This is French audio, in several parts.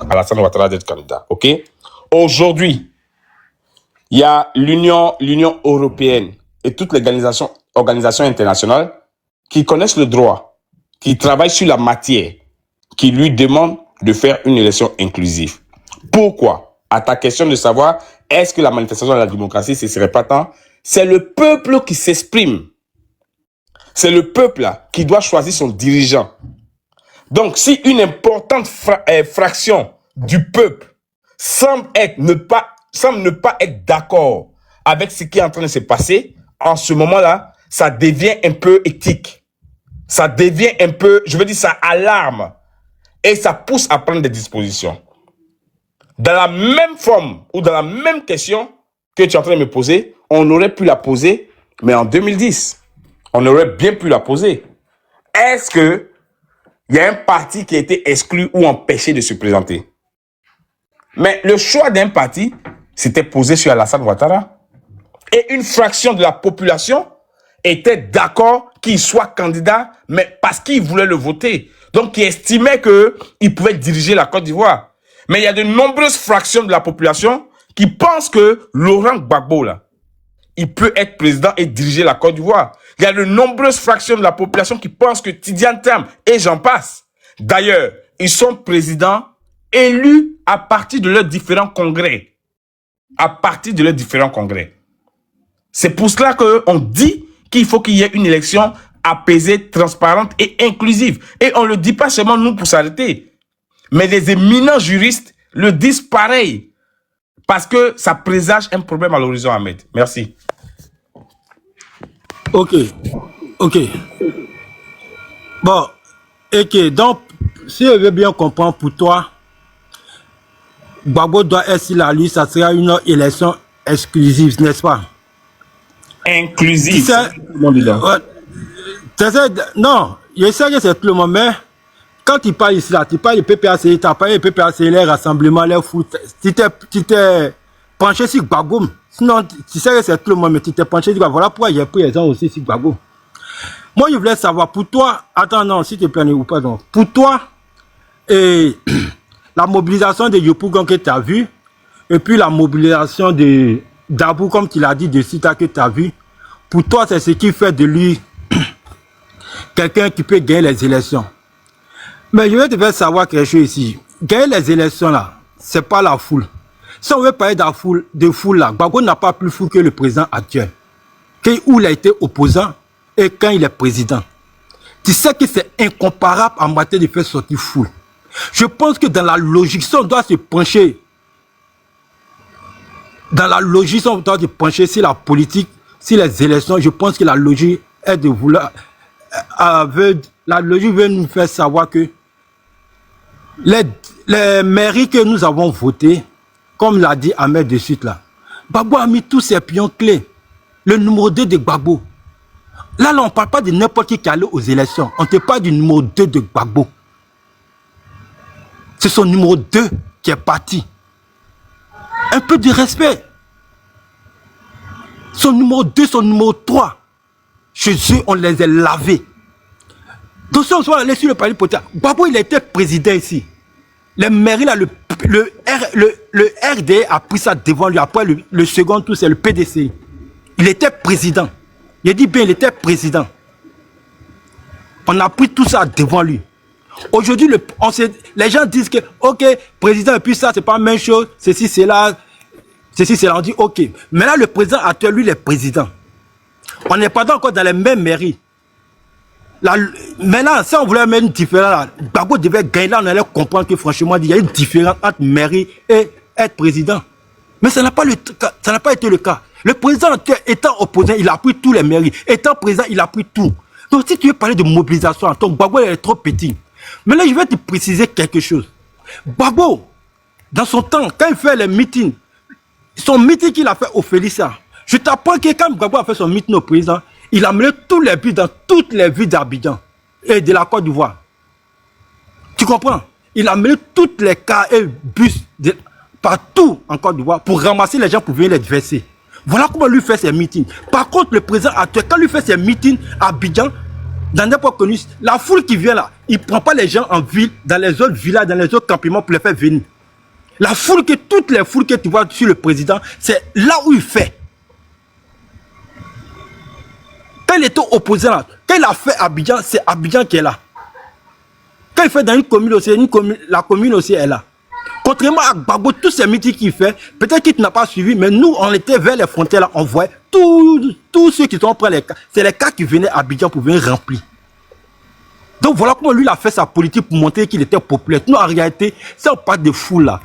Alassane Ouattara d'être candidat. OK? Aujourd'hui, il y a l'Union européenne et toutes les organisations internationales qui connaissent le droit, qui travaillent sur la matière, qui lui demandent de faire une élection inclusive. Pourquoi? À ta question de savoir, est-ce que la manifestation de la démocratie, ce serait pas tant? C'est le peuple qui s'exprime. C'est le peuple là, qui doit choisir son dirigeant. Donc, si une importante fraction du peuple semble ne pas être d'accord avec ce qui est en train de se passer, en ce moment-là, ça devient un peu éthique. Ça devient un peu, je veux dire, ça alarme. Et ça pousse à prendre des dispositions. Dans la même forme ou dans la même question que tu es en train de me poser, on aurait pu la poser, mais en 2010. On aurait bien pu la poser. Est-ce que il y a un parti qui a été exclu ou empêché de se présenter? Mais le choix d'un parti, c'était posé sur Alassane Ouattara. Et une fraction de la population était d'accord qu'il soit candidat, mais parce qu'il voulait le voter. Donc, il estimait qu'il pouvait diriger la Côte d'Ivoire. Mais il y a de nombreuses fractions de la population qui pensent que Laurent Gbagbo, là, il peut être président et diriger la Côte d'Ivoire. Il y a de nombreuses fractions de la population qui pensent que Tidiane Tam et j'en passe. D'ailleurs, ils sont présidents élus à partir de leurs différents congrès. À partir de leurs différents congrès. C'est pour cela qu'on dit qu'il faut qu'il y ait une élection apaisée, transparente et inclusive. Et on ne le dit pas seulement nous pour s'arrêter. Mais les éminents juristes le disent pareil. Parce que ça présage un problème à l'horizon, Ahmed. Merci. Ok. Bon, ok. Donc, si je veux bien comprendre pour toi, Gbagbo doit être sur la liste, ça sera une élection exclusive, n'est-ce pas? Inclusive. Non, je sais que c'est tout le monde, mais quand tu parles ici, là, tu parles de PPAC, tu as parlé de PPAC, les rassemblements, les foot, tu t'es penché sur Gbagbo. Sinon, tu sais que c'est tout le monde, mais tu t'es penché sur Gbagbo. Voilà pourquoi j'ai pris les gens aussi sur Gbagbo. Moi, je voulais savoir, pour toi, attends, non, s'il te plaît, ou pardon, pour toi, la mobilisation de Yopougon que tu as vu, et puis la mobilisation de Dabou, comme tu l'as dit, de Sita que tu as vu, pour toi, c'est ce qui fait de lui quelqu'un qui peut gagner les élections. Mais je vais te faire savoir quelque chose ici. Gagner les élections là, c'est pas la foule. Si on veut parler de foule là, Gbagbo n'a pas plus fou que le président actuel. Où il a été opposant et quand il est président. Tu sais que c'est incomparable en matière de faire sortir foule. Je pense que dans la logique, si on doit se pencher, dans la logique, si on doit se pencher sur la politique, sur les élections, je pense que la logique est de vouloir, la logique veut nous faire savoir que les mairies que nous avons votées, comme l'a dit Ahmed de suite là, Gbagbo a mis tous ses pions clés. Le numéro 2 de Gbagbo. Là, on ne parle pas de n'importe qui est allé aux élections. On ne parle pas du numéro 2 de Gbagbo. C'est son numéro 2 qui est parti. Un peu de respect. Son numéro 2, son numéro 3. Chez eux, on les a lavés. Donc si on soit allé sur le palais politique, Gbagbo, il était président ici. Les mairies, là, le RD a pris ça devant lui. Après, le second tour, c'est le PDC. Il était président. Il dit bien, il était président. On a pris tout ça devant lui. Aujourd'hui, les gens disent que, ok, président et puis ça, c'est pas la même chose. Ceci, c'est là. Ceci, c'est là. On dit, ok. Mais là, le président actuel, lui, il est président. On n'est pas encore dans les mêmes mairies. Là, maintenant, si on voulait mettre une différence, Gbagbo devait gagner. Là, on allait comprendre que, franchement, il y a une différence entre mairie et être président. Mais ça n'a pas été le cas. Le président, étant opposant, il a pris tous les mairies. Étant président, il a pris tout. Donc, si tu veux parler de mobilisation, ton Gbagbo est trop petit. Mais là, je vais te préciser quelque chose. Gbagbo, dans son temps, quand il fait les meetings, son meeting qu'il a fait au Félissa, je t'apprends que quand Gbagbo a fait son meeting au président, il a mené tous les bus dans toutes les villes d'Abidjan et de la Côte d'Ivoire. Tu comprends? Il a mené toutes les cars et bus partout en Côte d'Ivoire pour ramasser les gens pour venir les verser. Voilà comment lui fait ses meetings. Par contre, le président actuel, quand lui fait ses meetings à Abidjan, dans n'importe connu, la foule qui vient là, il ne prend pas les gens en ville, dans les autres villages, dans les autres campements pour les faire venir. La foule toutes les foules que tu vois sur le président, c'est là où il fait. Quand il était opposé là, quand il a fait Abidjan, c'est Abidjan qui est là. Quand il fait dans une commune aussi, la commune aussi est là. Contrairement à Gbagbo, tous ces meetings qu'il fait, peut-être qu'il n'a pas suivi, mais nous, on était vers les frontières là, on voyait tous ceux qui sont près les cas. C'est les cas qui venaient à Abidjan pour venir remplir. Donc voilà comment lui il a fait sa politique pour montrer qu'il était populaire. Nous, en réalité, si on parle de foule là,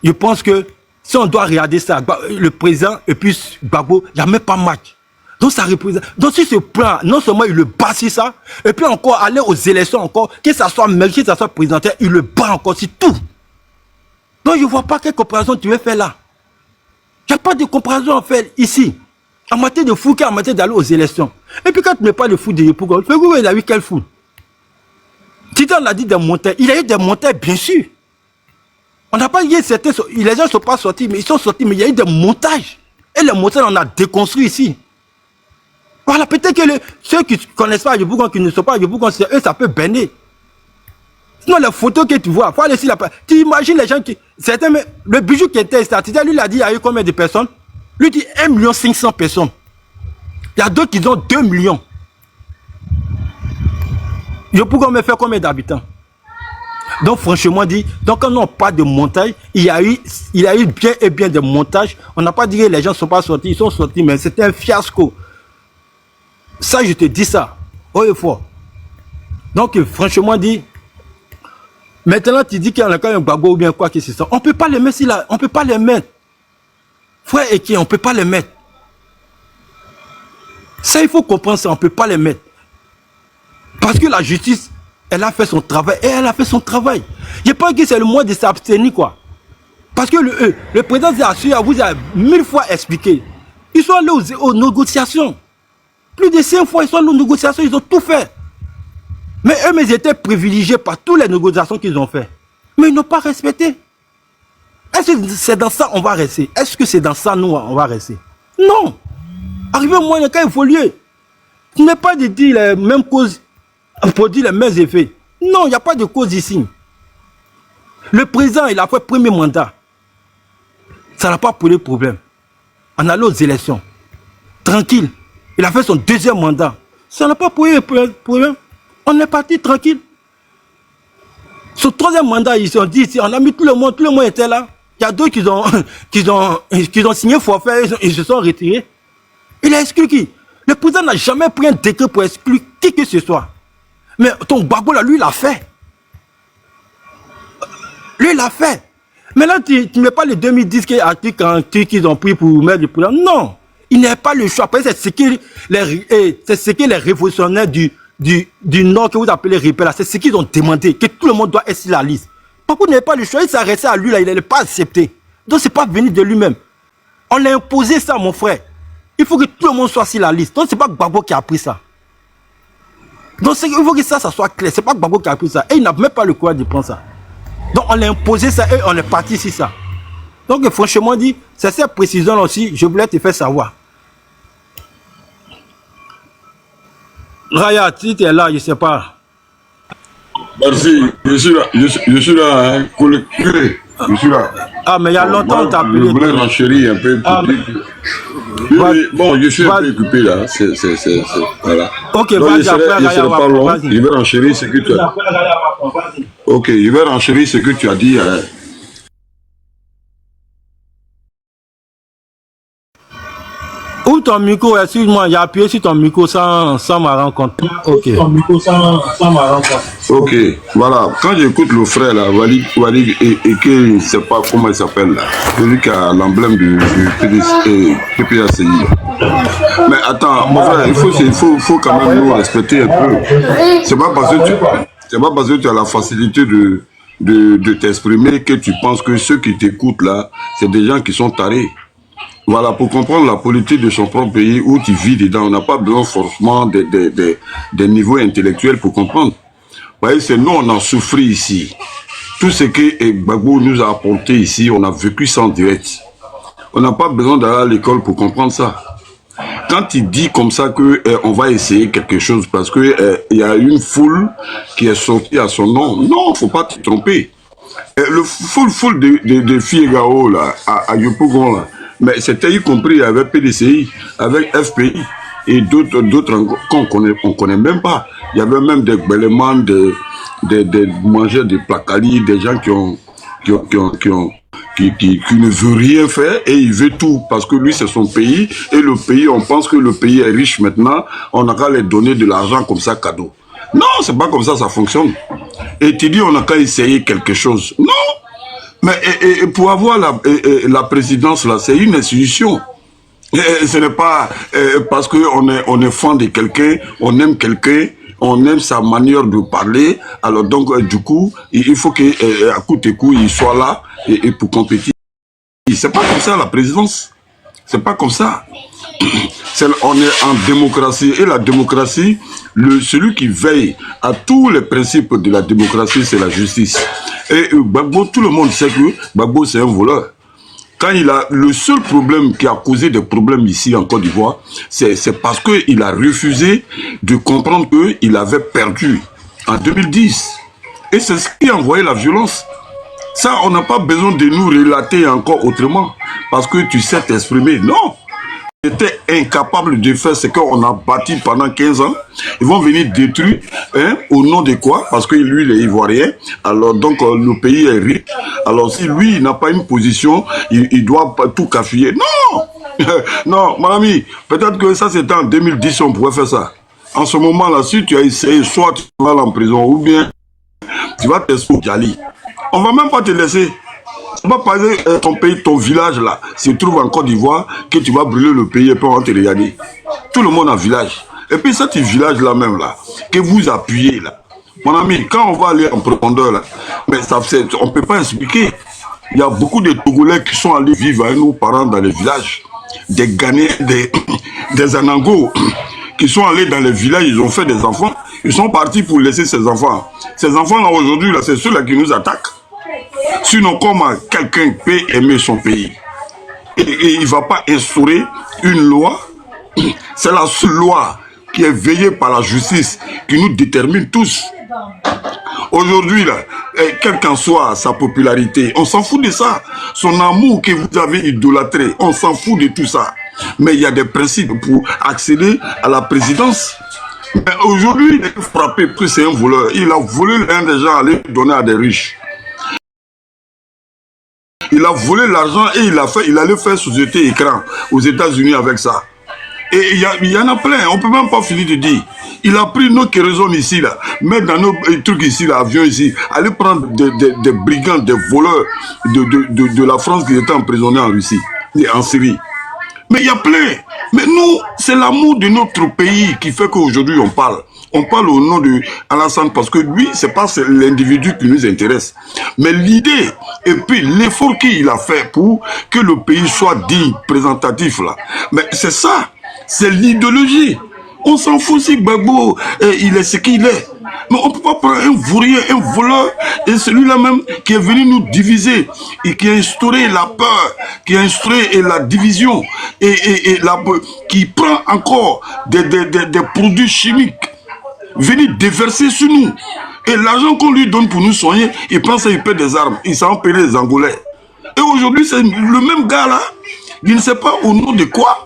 je pense que si on doit regarder ça, le président et puis Gbagbo, il n'y a même pas match. Donc ça représente. Donc si ce plan, non seulement il le bat sur ça, et puis encore aller aux élections encore, que ça soit maire, que ça soit présidentiel, il le bat encore sur tout. Donc je ne vois pas quelle comparaison tu veux faire là. Il n'y a pas de comparaison à faire ici. En matière de foule, en matière d'aller aux élections. Et puis quand tu ne mets pas de foule de Yopougon, il a eu quelle foule? Tito on a dit des montagnes. Il y a eu des montagnes, bien sûr. On n'a pas dit certains. Les gens ne sont pas sortis, mais ils sont sortis, mais il y a eu des montages. Et les montagnes, on a déconstruit ici. Voilà, peut-être que ceux qui ne connaissent pas Yopougon, qui ne sont pas Yopougon, c'est eux, ça peut baigner. Sinon, les photos que tu vois, faut aller sur la. Tu imagines les gens qui. Certains, le bijou qui était statistique, lui, il a dit, il y a eu combien de personnes? Lui dit 1 500 000 personnes. Il y a d'autres qui ont 2 millions. Yopougon me fait combien d'habitants? Donc, franchement dit, donc quand on parle de montage, il y a eu bien et bien de montages. On n'a pas dit que les gens ne sont pas sortis, ils sont sortis, mais c'était un fiasco. Ça, je te dis ça. Oh, il faut. Donc, franchement dit, maintenant, tu dis qu'il y a quand même un Gbagbo ou bien quoi que ce soit. On ne peut pas les mettre là. On ne peut pas les mettre. Frère Eki, on ne peut pas les mettre. Ça, il faut comprendre ça. On ne peut pas les mettre. Parce que la justice, elle a fait son travail. Et elle a fait son travail. Je pense que c'est le moyen de s'abstenir, quoi. Parce que le président vous a 1000 fois expliqué. Ils sont allés aux négociations. Plus de 5 fois, ils sont allés aux négociations. Ils ont tout fait. Mais eux, ils étaient privilégiés par toutes les négociations qu'ils ont fait. Mais ils n'ont pas respecté. Est-ce que c'est dans ça qu'on va rester? Est-ce que c'est dans ça nous on va rester? Non. Arriver au moyen cas évoluer. Ce n'est pas de dire les mêmes causes pour dire les mêmes effets. Non, il n'y a pas de cause ici. Le président, il a fait premier mandat. Ça n'a pas posé problème. On allait aux élections. Tranquille. Il a fait son deuxième mandat. Ça n'a pas posé problème. On est parti tranquille. Son troisième mandat, ils ont dit ici, on a mis tout le monde était là. Il y a d'autres qui ont signé forfait, ils se sont retirés. Il a exclu qui? Le président n'a jamais pris un décret pour exclure qui que ce soit. Mais ton Gbagbo là, lui, il l'a fait. Lui, il l'a fait. Maintenant, tu ne mets pas le 2010 qu'ils ont pris pour mettre le président. Non, il n'a pas le choix. C'est ce que les révolutionnaires du Nord que vous appelez rebelles, c'est ce qu'ils ont demandé, que tout le monde doit être sur la liste. Gbagbo n'avait pas le choix, il s'est resté à lui, là, il n'allait pas accepter. Donc, ce n'est pas venu de lui-même. On l'a imposé ça, mon frère. Il faut que tout le monde soit sur la liste. Donc, ce n'est pas Gbagbo qui a pris ça. Donc, il faut que ça soit clair. Ce n'est pas Gbagbo qui a pris ça. Et il n'a même pas le courage de prendre ça. Donc, on l'a imposé ça et on est parti sur ça. Donc, franchement dit, c'est cette précision aussi, je voulais te faire savoir. Raya, si tu es là, je ne sais pas. Merci, je suis là, hein, collecté, je suis là. Ah, mais il y a longtemps on t'a appelé. Je voulais renchérir un peu. Bon, je suis un peu occupé là, voilà. Ok, vas-y, après, pas long. Je vais renchérir ce que tu as dit. Ok, je vais renchérir ce que tu as dit. Où ton micro, excuse-moi, j'ai appuyé sur ton micro sans ma rencontre. Ok. Ok, voilà. Quand j'écoute le frère là, Walid et que je ne sais pas comment il s'appelle là, celui qui a l'emblème du PPACI. Mais attends, mon frère, il faut quand même nous respecter un peu. C'est pas parce que tu as la facilité de t'exprimer que tu penses que ceux qui t'écoutent là, c'est des gens qui sont tarés. Voilà, pour comprendre la politique de son propre pays où tu vis dedans, on n'a pas besoin forcément des niveaux intellectuels pour comprendre. Vous voyez, c'est nous, on a souffert ici. Tout ce que Gbagbo nous a apporté ici, on a vécu ça en direct. On n'a pas besoin d'aller à l'école pour comprendre ça. Quand il dit comme ça qu'on va essayer quelque chose parce qu'il y a une foule qui est sortie à son nom, non, il ne faut pas te tromper. Le full de Figaro là, à Yopougon là, mais c'était y compris avec PDCI, avec FPI et d'autres qu'on connaît même pas. Il y avait même des bêlements, des mangeurs de placali, des gens qui ne veut rien faire et il veut tout parce que lui c'est son pays et le pays, on pense que le pays est riche maintenant, on a qu'à les donner de l'argent comme ça cadeau. Non, c'est pas comme ça fonctionne. Et tu dis on a qu'à essayer quelque chose. Non. Mais pour avoir la présidence là, c'est une institution. Ce n'est pas parce qu'on est fan de quelqu'un, on aime quelqu'un, on aime sa manière de parler. Alors donc du coup, il faut qu'à coup de coup, il soit là et pour compétir. C'est pas comme ça la présidence. C'est pas comme ça. On est en démocratie et la démocratie, celui qui veille à tous les principes de la démocratie, c'est la justice. Et Gbagbo, tout le monde sait que Gbagbo c'est un voleur. Quand le seul problème qui a causé des problèmes ici en Côte d'Ivoire, c'est parce qu'il a refusé de comprendre qu'il avait perdu en 2010. Et c'est ce qui a envoyé la violence. Ça, on n'a pas besoin de nous relater encore autrement. Parce que tu sais t'exprimer. Non. Était incapable de faire ce qu'on a bâti pendant 15 ans. Ils vont venir détruire, au nom de quoi? Parce que lui, il est ivoirien. Alors, donc, le pays est riche. Alors, si lui, il n'a pas une position, il doit pas tout cafouiller. Non! Non, mon ami, peut-être que ça, c'était en 2010, on pourrait faire ça. En ce moment-là, si tu as essayé, soit tu vas en prison, ou bien tu vas t'exposer au Djali. On va même pas te laisser. C'est pas parce que ton pays, ton village là, se trouve en Côte d'Ivoire que tu vas brûler le pays et puis on va te regarder. Tout le monde a village. Et puis cet village là même là, que vous appuyez là. Mon ami, quand on va aller en profondeur là, mais on ne peut pas expliquer. Il y a beaucoup de Togolais qui sont allés vivre avec nos parents dans les villages. Des Ghanéens, des Anangos qui sont allés dans les villages, ils ont fait des enfants. Ils sont partis pour laisser ces enfants. Ces enfants là aujourd'hui, là, c'est ceux-là qui nous attaquent. Sinon, comment quelqu'un peut aimer son pays et il ne va pas instaurer une loi? C'est la seule loi qui est veillée par la justice qui nous détermine tous. Aujourd'hui, là, quelle qu'en soit sa popularité, on s'en fout de ça. Son amour que vous avez idolâtré, on s'en fout de tout ça. Mais il y a des principes pour accéder à la présidence. Mais aujourd'hui, il est frappé parce que c'est un voleur. Il a volé l'un des gens à aller donner à des riches. Il a volé l'argent et il allait faire société écran aux États-Unis avec ça. Et il y en a plein, on ne peut même pas finir de dire. Il a pris nos kérosones ici, là, mettre dans nos trucs ici, l'avion ici, aller prendre des brigands, des voleurs de la France qui étaient emprisonnés en Russie et en Syrie. Mais il y a plein. Mais nous, c'est l'amour de notre pays qui fait qu'aujourd'hui on parle. On parle au nom de Alassane parce que lui, c'est pas l'individu qui nous intéresse. Mais l'idée et puis l'effort qu'il a fait pour que le pays soit digne, présentatif là. Mais c'est ça, c'est l'idéologie. On s'en fout si Gbagbo, il est ce qu'il est. Mais on ne peut pas prendre un vaurien, un voleur, et celui-là même qui est venu nous diviser, et qui a instauré la peur, qui a instauré la division, qui prend encore des produits chimiques, venir déverser sur nous. Et l'argent qu'on lui donne pour nous soigner, il pense qu'il paie des armes, il s'en paie les Angolais. Et aujourd'hui, c'est le même gars-là, il ne sait pas au nom de quoi.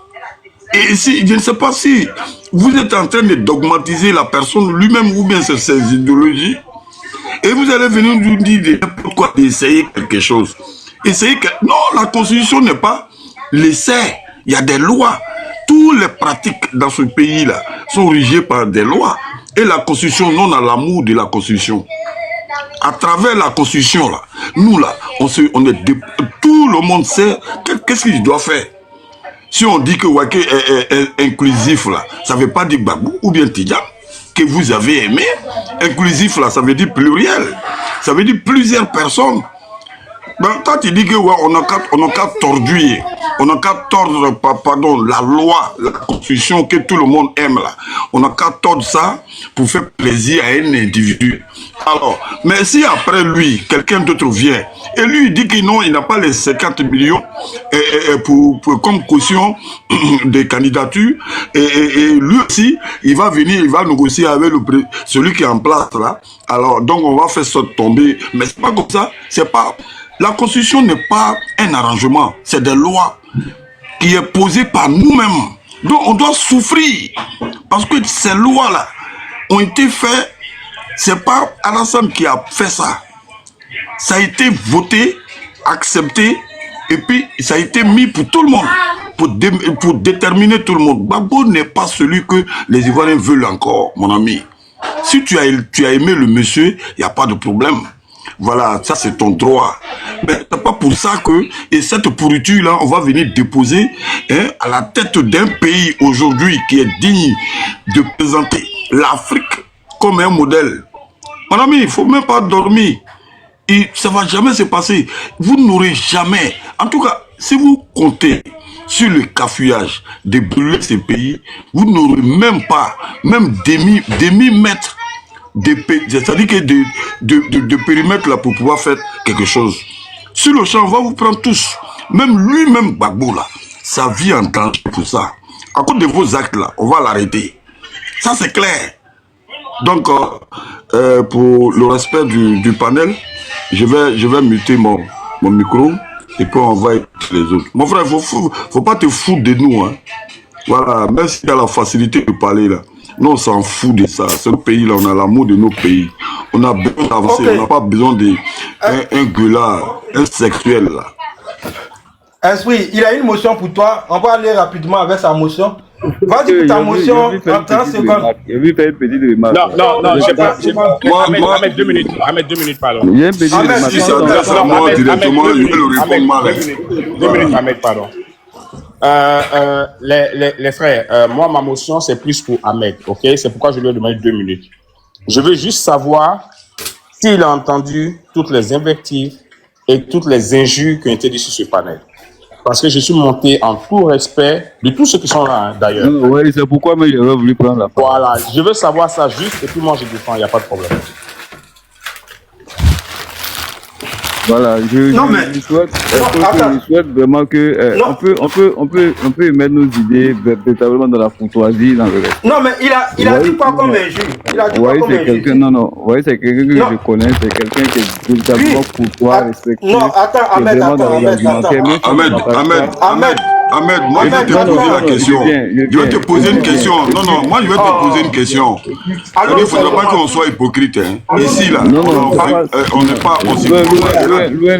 Et si, je ne sais pas si vous êtes en train de dogmatiser la personne lui-même ou bien ses idéologies, et vous allez venir nous dire n'importe quoi, d'essayer quelque chose. Non, la constitution n'est pas l'essai. Il y a des lois. Toutes les pratiques dans ce pays-là sont régies par des lois. Et la constitution, non à l'amour de la constitution. À travers la constitution, là, nous, là, tout le monde sait qu'est-ce qu'il doit faire. Si on dit que Waké est inclusif, là, ça ne veut pas dire Gbagbo ou bien Tidjane, que vous avez aimé. Inclusif, là, ça veut dire pluriel. Ça veut dire plusieurs personnes. Ben, quand tu dis que ouais, on n'a qu'à torduire, on n'a qu'à tordre, pardon, la loi, la constitution que tout le monde aime là, on n'a qu'à tordre ça pour faire plaisir à un individu. Alors, mais si après lui, quelqu'un d'autre vient et lui il dit que non, il n'a pas les 50 millions comme caution des candidatures et lui aussi, il va venir, il va négocier avec celui qui est en place là. Alors, donc on va faire ça tomber, mais c'est pas comme ça, c'est pas... La constitution n'est pas un arrangement, c'est des lois qui est posée par nous-mêmes. Donc on doit souffrir parce que ces lois-là ont été faites, c'est pas Alassane qui a fait ça. Ça a été voté, accepté et puis ça a été mis pour tout le monde, pour déterminer tout le monde. Gbagbo n'est pas celui que les Ivoiriens veulent encore, mon ami. Si tu as aimé le monsieur, il n'y a pas de problème. Voilà, ça c'est ton droit. Mais c'est pas pour ça que, et cette pourriture-là, on va venir déposer à la tête d'un pays aujourd'hui qui est digne de présenter l'Afrique comme un modèle. Mon ami, il ne faut même pas dormir. Et ça ne va jamais se passer. Vous n'aurez jamais, en tout cas, si vous comptez sur le cafouillage de brûler ces pays, vous n'aurez même pas, même demi-mètre c'est-à-dire que de périmètre là pour pouvoir faire quelque chose. Sur le champ, on va vous prendre tous. Même lui-même, Gbagbo là, sa vie en danger pour ça. À cause de vos actes là, on va l'arrêter. Ça c'est clair. Donc, pour le respect du panel, je vais muter mon micro et puis on va écouter les autres. Mon frère, faut pas te foutre de nous. Hein. Voilà, même s'il y a la facilité de parler là. Nous, on s'en fout de ça. Ce pays-là, on a l'amour de nos pays. On a besoin d'avancer. Okay. On n'a pas besoin d'un gueulard, un sexuel. Là. Esprit, il a une motion pour toi. On va aller rapidement avec sa motion. Vas-y pour ta motion en 30 secondes. Je vais faire une petite remarque. Non, j'ai pas. On va mettre 2 minutes. On va mettre 2 minutes, pardon. Il y a une petite remarque. Si ça adresse à moi directement, je vais le répondre mal. 2 minutes, Ahmed, pardon. Les frères, moi, ma motion, c'est plus pour Ahmed, ok? C'est pourquoi je lui ai demandé 2 minutes. Je veux juste savoir s'il a entendu toutes les invectives et toutes les injures qui ont été dites sur ce panel. Parce que je suis monté en tout respect de tous ceux qui sont là, hein, d'ailleurs. Oui, c'est pourquoi moi, j'aurais voulu prendre la parole. Voilà, je veux savoir ça juste, et puis moi, je défends, il n'y a pas de problème. Voilà, je souhaite vraiment que on peut émettre nos idées véritablement dans la courtoisie, dans le respect. Non, mais il a dit quoi comme injure? C'est quelqu'un, non, ouais, c'est quelqu'un que je connais, c'est quelqu'un qui est véritablement courtois, respectueux. Non, attends, Ahmed, moi je vais te poser la question. Je vais te poser une question. Non, moi je vais te poser une question. Il ne faudrait pas qu'on soit hypocrite. Hein. Ici, là, on n'est pas aussi.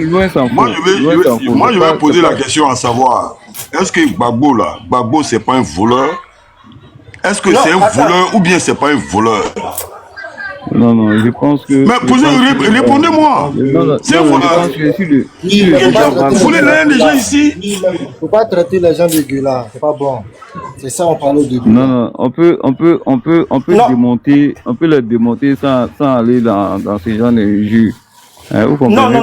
Loin s'en fout. Moi je vais poser la question à savoir, est-ce que Gbagbo c'est pas un voleur? Est-ce que c'est un voleur ou bien c'est pas un voleur? Non, je pense que... Mais répondez-moi. C'est un voleur. Vous voulez l'un des gens ici? Il ne faut pas traiter les gens de gueulards, c'est pas bon. C'est ça, on parle de gueulards. Non, on peut démonter, on peut les démonter sans aller dans ce genre de jus. Vous comprenez?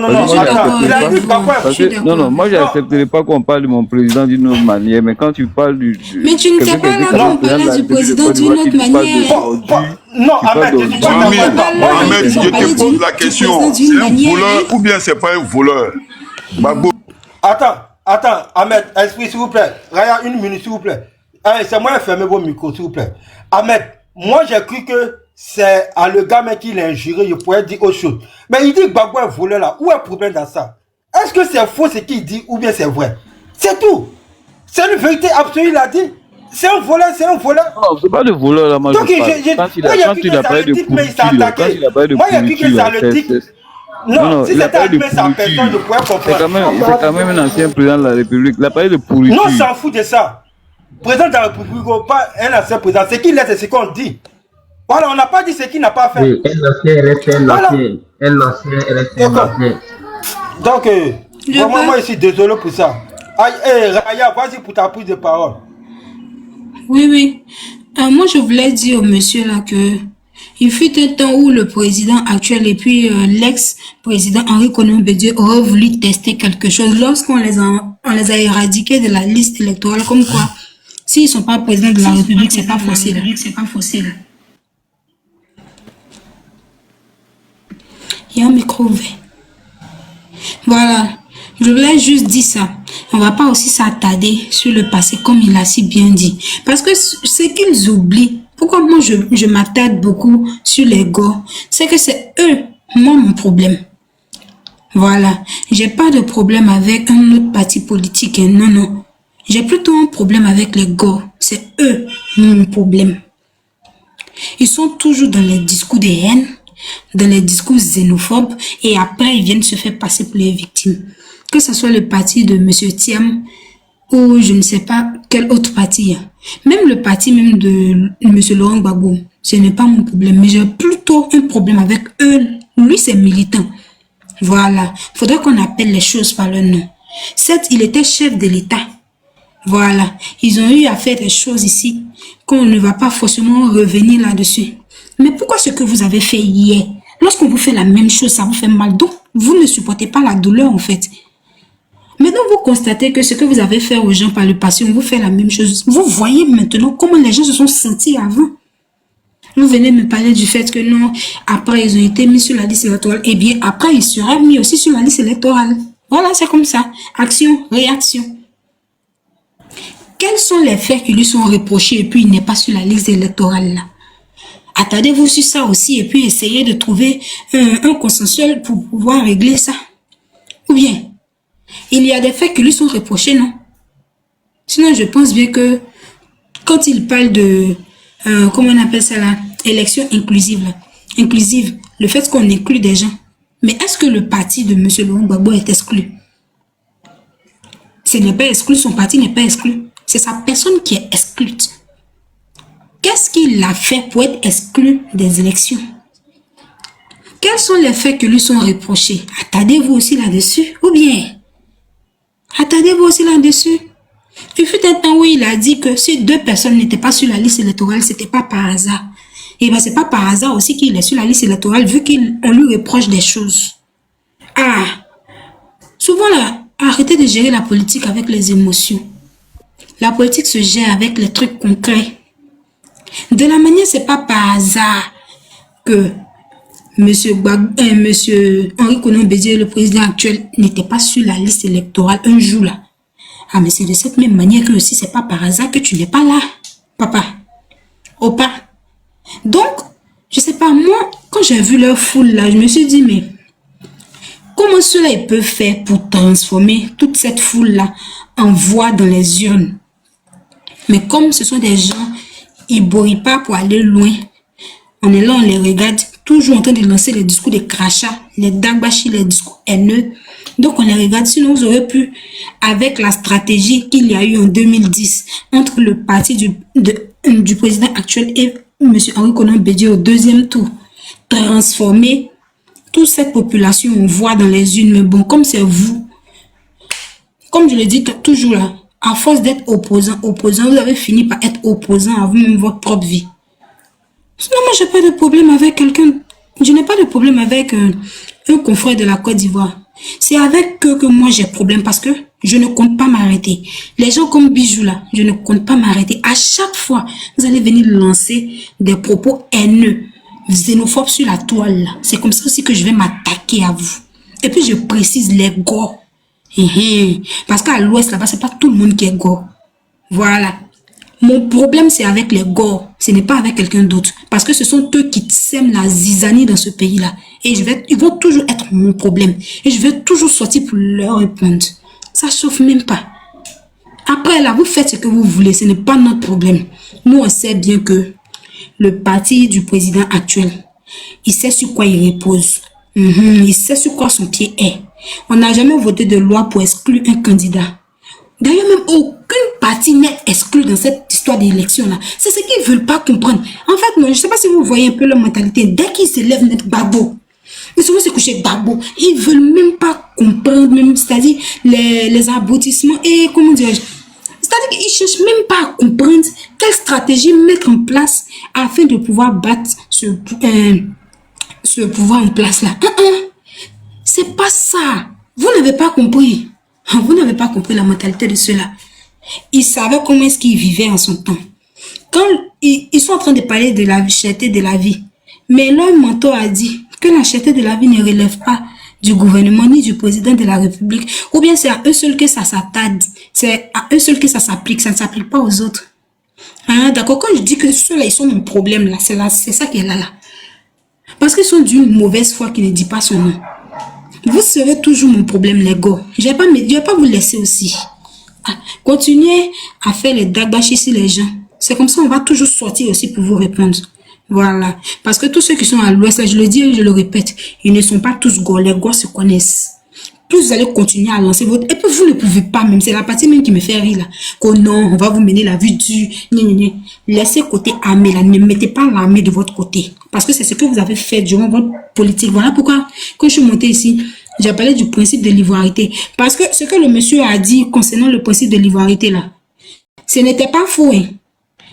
Non, moi j'accepterai pas qu'on parle de mon président d'une autre manière, mais quand tu parles du... Mais tu ne sais pas là qu'on parle du président d'une autre manière. Non, Ahmed, je te pose la question, c'est un voleur ou bien c'est pas un voleur? Gbagbo. Attends, Ahmed, esprit s'il vous plaît. Raya, 1 minute s'il vous plaît. C'est moi qui ferme vos micros s'il vous plaît. Ahmed, moi j'ai cru que c'est à le gars qui l'a injuré, je pourrais dire autre chose. Mais il dit que Gbagbo est voleur là. Où est le problème dans ça? Est-ce que c'est faux ce qu'il dit ou bien c'est vrai? C'est tout. C'est une vérité absolue, il a dit. C'est un voleur. Non, c'est pas le voleur là, moi donc, je parle. Quand il a parlé de pourriture, non, si c'était admis sa personne, je pourrais comprendre. C'est quand même un ancien président de la République. Il a parlé de pourriture. Non, on s'en fout de ça. Président de la République, pas un ancien président. Ce qu'il est, c'est ce qu'on dit. Voilà, on n'a pas dit ce qu'il n'a pas fait. Oui, un ancien reste un ancien. Un ancien reste un ancien. Donc, vraiment, moi, je suis désolé pour ça. Raya, vas-y pour ta prise de parole. Oui. Moi, je voulais dire au monsieur là que Il fut un temps où le président actuel et puis l'ex-président Henri Konan Bédié auraient voulu tester quelque chose lorsqu'on on les a éradiqués de la liste électorale, comme quoi, s'ils ne sont pas présidents de la République, c'est pas facile. Il y a un micro ouvert. Voilà. Je voulais juste dire ça. On va pas aussi s'attarder sur le passé comme il a si bien dit. Parce que ce qu'ils oublient, pourquoi moi je m'attarde beaucoup sur les gars, c'est que c'est eux, moi mon problème. Voilà. J'ai pas de problème avec un autre parti politique. Hein. Non, non. J'ai plutôt un problème avec les gars. C'est eux mon problème. Ils sont toujours dans les discours de haine, dans les discours xénophobes, et après ils viennent se faire passer pour les victimes. Que ce soit le parti de M. Thiam ou je ne sais pas quel autre parti. Même le parti même de M. Laurent Gbagbo, ce n'est pas mon problème. Mais j'ai plutôt un problème avec eux. Lui, c'est militant. Voilà. Il faudrait qu'on appelle les choses par leur nom. Certes, il était chef de l'État. Voilà. Ils ont eu à faire des choses ici qu'on ne va pas forcément revenir là-dessus. Mais pourquoi ce que vous avez fait hier? Lorsqu'on vous fait la même chose, ça vous fait mal. Donc, vous ne supportez pas la douleur en fait. Maintenant, vous constatez que ce que vous avez fait aux gens par le passé, on vous fait la même chose. Vous voyez maintenant comment les gens se sont sentis avant. Vous venez me parler du fait que non, après ils ont été mis sur la liste électorale. Eh bien, après ils seraient mis aussi sur la liste électorale. Voilà, c'est comme ça. Action, réaction. Quels sont les faits qui lui sont reprochés et puis il n'est pas sur la liste électorale là? Attardez-vous sur ça aussi et puis essayez de trouver un consensuel pour pouvoir régler ça. Ou bien, il y a des faits qui lui sont reprochés, non? Sinon, je pense bien que quand il parle de, comment on appelle ça là, élection inclusive, là, inclusive, le fait qu'on inclut des gens. Mais est-ce que le parti de M. Laurent Gbagbo est exclu? Ce n'est pas exclu, son parti n'est pas exclu. C'est sa personne qui est exclue. Qu'est-ce qu'il a fait pour être exclu des élections? Quels sont les faits qui lui sont reprochés? Attardez-vous aussi là-dessus, ou bien attendez-vous aussi là-dessus. Il fut un temps où il a dit que si deux personnes n'étaient pas sur la liste électorale, c'était pas par hasard. Et bien, c'est pas par hasard aussi qu'il est sur la liste électorale, vu qu'on lui reproche des choses. Ah, souvent là, arrêtez de gérer la politique avec les émotions. La politique se gère avec les trucs concrets. De la manière, c'est pas par hasard que Monsieur Henri Konan Bédié, le président actuel, n'était pas sur la liste électorale un jour là. Ah, mais c'est de cette même manière que aussi, c'est pas par hasard que tu n'es pas là, papa. Opa. Donc, je sais pas, moi, quand j'ai vu leur foule là, je me suis dit, mais comment cela ils peuvent faire pour transformer toute cette foule là en voix dans les urnes? Mais comme ce sont des gens, ils ne bourrent pas pour aller loin. On est là, on les regarde, toujours en train de lancer les discours de crachats, les dagbashi, les discours haineux. Donc on les regarde, sinon vous aurez pu, avec la stratégie qu'il y a eu en 2010 entre le parti du président actuel et M. Henri Konan Bédié au deuxième tour, transformer toute cette population en voix dans les urnes. Mais bon, comme c'est vous, comme je le dis toujours là, à force d'être opposant, vous avez fini par être opposant à vous-même votre propre vie. Sinon, moi, j'ai pas de problème avec quelqu'un. Je n'ai pas de problème avec un confrère de la Côte d'Ivoire. C'est avec eux que moi, j'ai problème parce que je ne compte pas m'arrêter. Les gens comme Bijou là, je ne compte pas m'arrêter. À chaque fois, vous allez venir lancer des propos haineux, xénophobes sur la toile là. C'est comme ça aussi que je vais m'attaquer à vous. Et puis, je précise les gars. Parce qu'à l'ouest là-bas, c'est pas tout le monde qui est go. Voilà. Mon problème, c'est avec les go. Ce n'est pas avec quelqu'un d'autre. Parce que ce sont eux qui sèment la zizanie dans ce pays-là. Et ils vont toujours être mon problème. Et je vais toujours sortir pour leur répondre. Ça chauffe même pas. Après là, vous faites ce que vous voulez. Ce n'est pas notre problème. Nous, on sait bien que le parti du président actuel, il sait sur quoi il repose. Il sait sur quoi son pied est. On n'a jamais voté de loi pour exclure un candidat. D'ailleurs, même aucune partie n'est exclue dans cette histoire d'élection-là. C'est ce qu'ils ne veulent pas comprendre. En fait, non, je ne sais pas si vous voyez un peu leur mentalité. Dès qu'ils se lèvent, mettre Gbagbo. Ils se vont se coucher Gbagbo. Ils ne veulent même pas comprendre, même, c'est-à-dire les aboutissements et, comment dirais-je, C'est-à-dire qu'ils ne cherchent même pas à comprendre quelle stratégie mettre en place afin de pouvoir battre ce pouvoir en place là. C'est pas ça. Vous n'avez pas compris. Vous n'avez pas compris la mentalité de ceux-là. Ils savaient comment est-ce qu'ils vivaient en son temps. Quand ils sont en train de parler de la cherté de la vie, mais leur mentor a dit que la cherté de la vie ne relève pas du gouvernement ni du président de la République, ou bien c'est à eux seuls que ça s'attarde, c'est à eux seuls que ça s'applique, ça ne s'applique pas aux autres. Hein, d'accord, quand je dis que ceux-là, ils sont mon problème, là, c'est ça qui est là. Parce qu'ils sont d'une mauvaise foi qui ne dit pas son nom. Vous serez toujours mon problème, les gars. Je ne vais pas vous laisser aussi. Continuez à faire les dagbachis sur les gens. C'est comme ça on va toujours sortir aussi pour vous répondre. Voilà. Parce que tous ceux qui sont à l'ouest, je le dis et je le répète, ils ne sont pas tous gars. Les gars se connaissent. Plus vous allez continuer à lancer votre... Et puis vous ne pouvez pas même. C'est la partie même qui me fait rire là. Que non, on va vous mener la vue du... Laissez côté armée là. Ne mettez pas l'armée de votre côté. Parce que c'est ce que vous avez fait durant votre politique. Voilà pourquoi, quand je suis montée ici, j'ai parlé du principe de l'ivoirité. Parce que ce que le monsieur a dit concernant le principe de l'ivoirité là, ce n'était pas faux. Hein.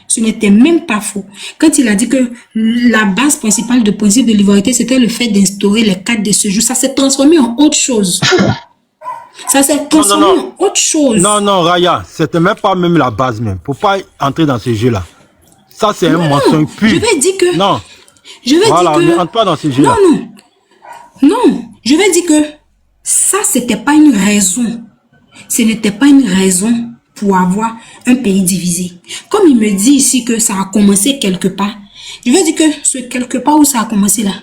Ce n'était même pas faux. Quand il a dit que la base principale du principe de l'ivoirité, c'était le fait d'instaurer les cadres de ce jour. Ça s'est transformé en autre chose. Ça s'est transformé en autre chose. Non, Raya, c'était même pas même la base même. Faut pas entrer dans ce jeu-là. Ça, c'est un mensonge pur. Je vais dire que... Non. Je vais voilà, dire que... on n'entre pas dans ce jeu-là. Non. Je vais dire que ça, c'était pas une raison. Ce n'était pas une raison pour avoir un pays divisé. Comme il me dit ici que ça a commencé quelque part, je veux dire que ce quelque part où ça a commencé là,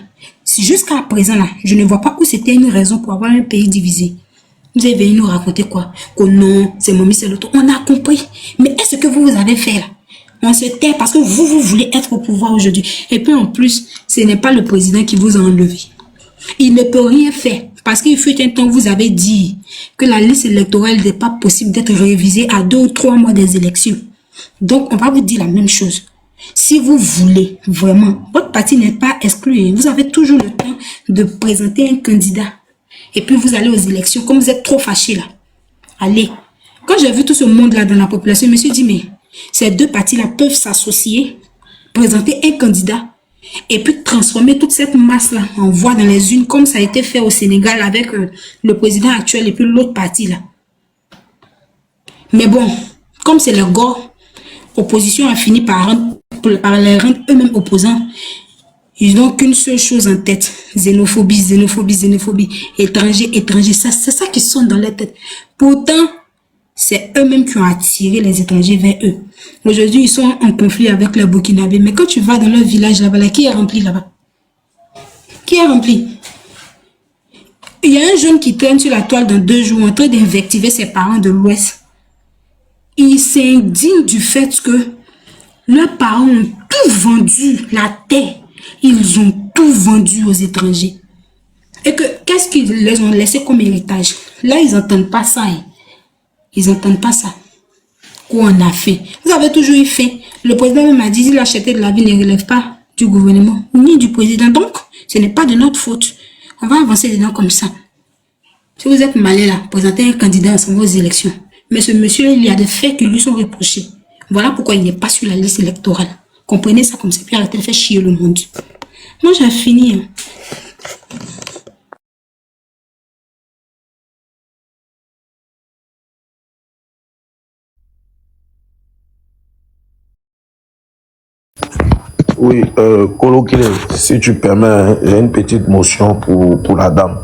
jusqu'à présent là, je ne vois pas où c'était une raison pour avoir un pays divisé. Vous avez venu nous raconter quoi? Que non, c'est Momi, c'est l'autre. On a compris. Mais est-ce que vous avez fait là? On se tait parce que vous voulez être au pouvoir aujourd'hui. Et puis en plus, ce n'est pas le président qui vous a enlevé. Il ne peut rien faire. Parce qu'il fut un temps, vous avez dit que la liste électorale n'est pas possible d'être révisée à 2 ou 3 mois des élections. Donc, on va vous dire la même chose. Si vous voulez vraiment, votre parti n'est pas exclu. Vous avez toujours le temps de présenter un candidat. Et puis, vous allez aux élections. Comme vous êtes trop fâchés là. Allez. Quand j'ai vu tout ce monde-là dans la population, je me suis dit, mais ces deux partis-là peuvent s'associer, présenter un candidat et puis transformer toute cette masse-là en voix dans les unes, comme ça a été fait au Sénégal avec le président actuel et puis l'autre parti là. Mais bon, comme c'est le gars, l'opposition a fini par les rendre eux-mêmes opposants. Ils n'ont qu'une seule chose en tête. Xénophobie, xénophobie, xénophobie. Étranger, étranger. C'est ça qui sonne dans leur tête. Pourtant, c'est eux-mêmes qui ont attiré les étrangers vers eux. Aujourd'hui, ils sont en conflit avec les Burkinabés. Mais quand tu vas dans leur village là-bas, qui est rempli là-bas? Qui est rempli? Il y a un jeune qui traîne sur la toile dans 2 jours en train d'invectiver ses parents de l'Ouest. Il s'indigne du fait que leurs parents ont tout vendu, la terre. Ils ont tout vendu aux étrangers. Et que qu'est-ce qu'ils les ont laissé comme héritage? Là, ils n'entendent pas ça. Hein. Ils n'entendent pas ça. Quoi on a fait? Vous avez toujours eu fait. Le président même a dit que la cherté de la vie ne relève pas du gouvernement, ni du président. Donc, ce n'est pas de notre faute. On va avancer dedans comme ça. Si vous êtes malin là, présentez un candidat à vos élections. Mais ce monsieur, il y a des faits qui lui sont reprochés. Voilà pourquoi il n'est pas sur la liste électorale. Comprenez ça comme ça, puis arrêtez de faire chier le monde. Moi, j'ai fini. Hein. Oui, Kolo Kile, si tu permets, j'ai une petite motion pour la dame.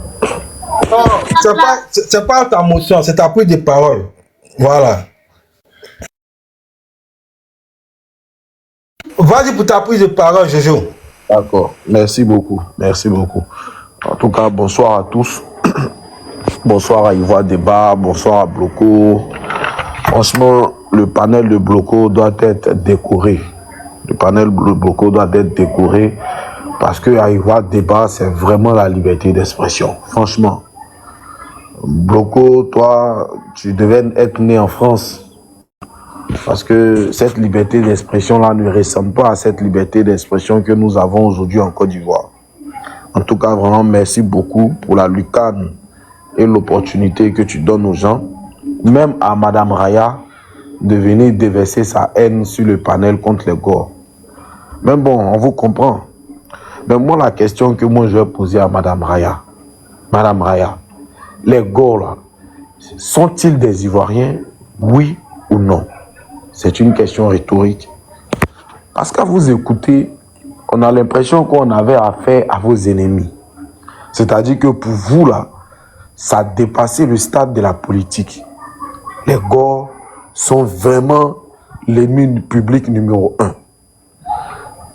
Non, c'est pas ta motion, c'est ta prise de parole. Voilà. Vas-y pour ta prise de parole, Jojo. D'accord, merci beaucoup, merci beaucoup. En tout cas, bonsoir à tous. Bonsoir à Ivoire Débat, bonsoir à Bloco. Franchement, le panel de Bloco doit être décoré. Le panel de Bloco doit être décoré parce que à Ivoire Débat, c'est vraiment la liberté d'expression. Franchement, Bloco, toi, tu devais être né en France. Parce que cette liberté d'expression-là ne ressemble pas à cette liberté d'expression que nous avons aujourd'hui en Côte d'Ivoire. En tout cas, vraiment, merci beaucoup pour la lucane et l'opportunité que tu donnes aux gens. Même à Madame Raya, de venir déverser sa haine sur le panel contre les Gor. Mais bon, on vous comprend. Mais moi, la question que moi je vais poser à Madame Raya, les Gor là, sont-ils des Ivoiriens, oui ou non? C'est une question rhétorique. Parce qu'à vous écouter, on a l'impression qu'on avait affaire à vos ennemis. C'est-à-dire que pour vous là, ça a dépassé le stade de la politique. Les Gor sont vraiment l'ennemi public numéro 1.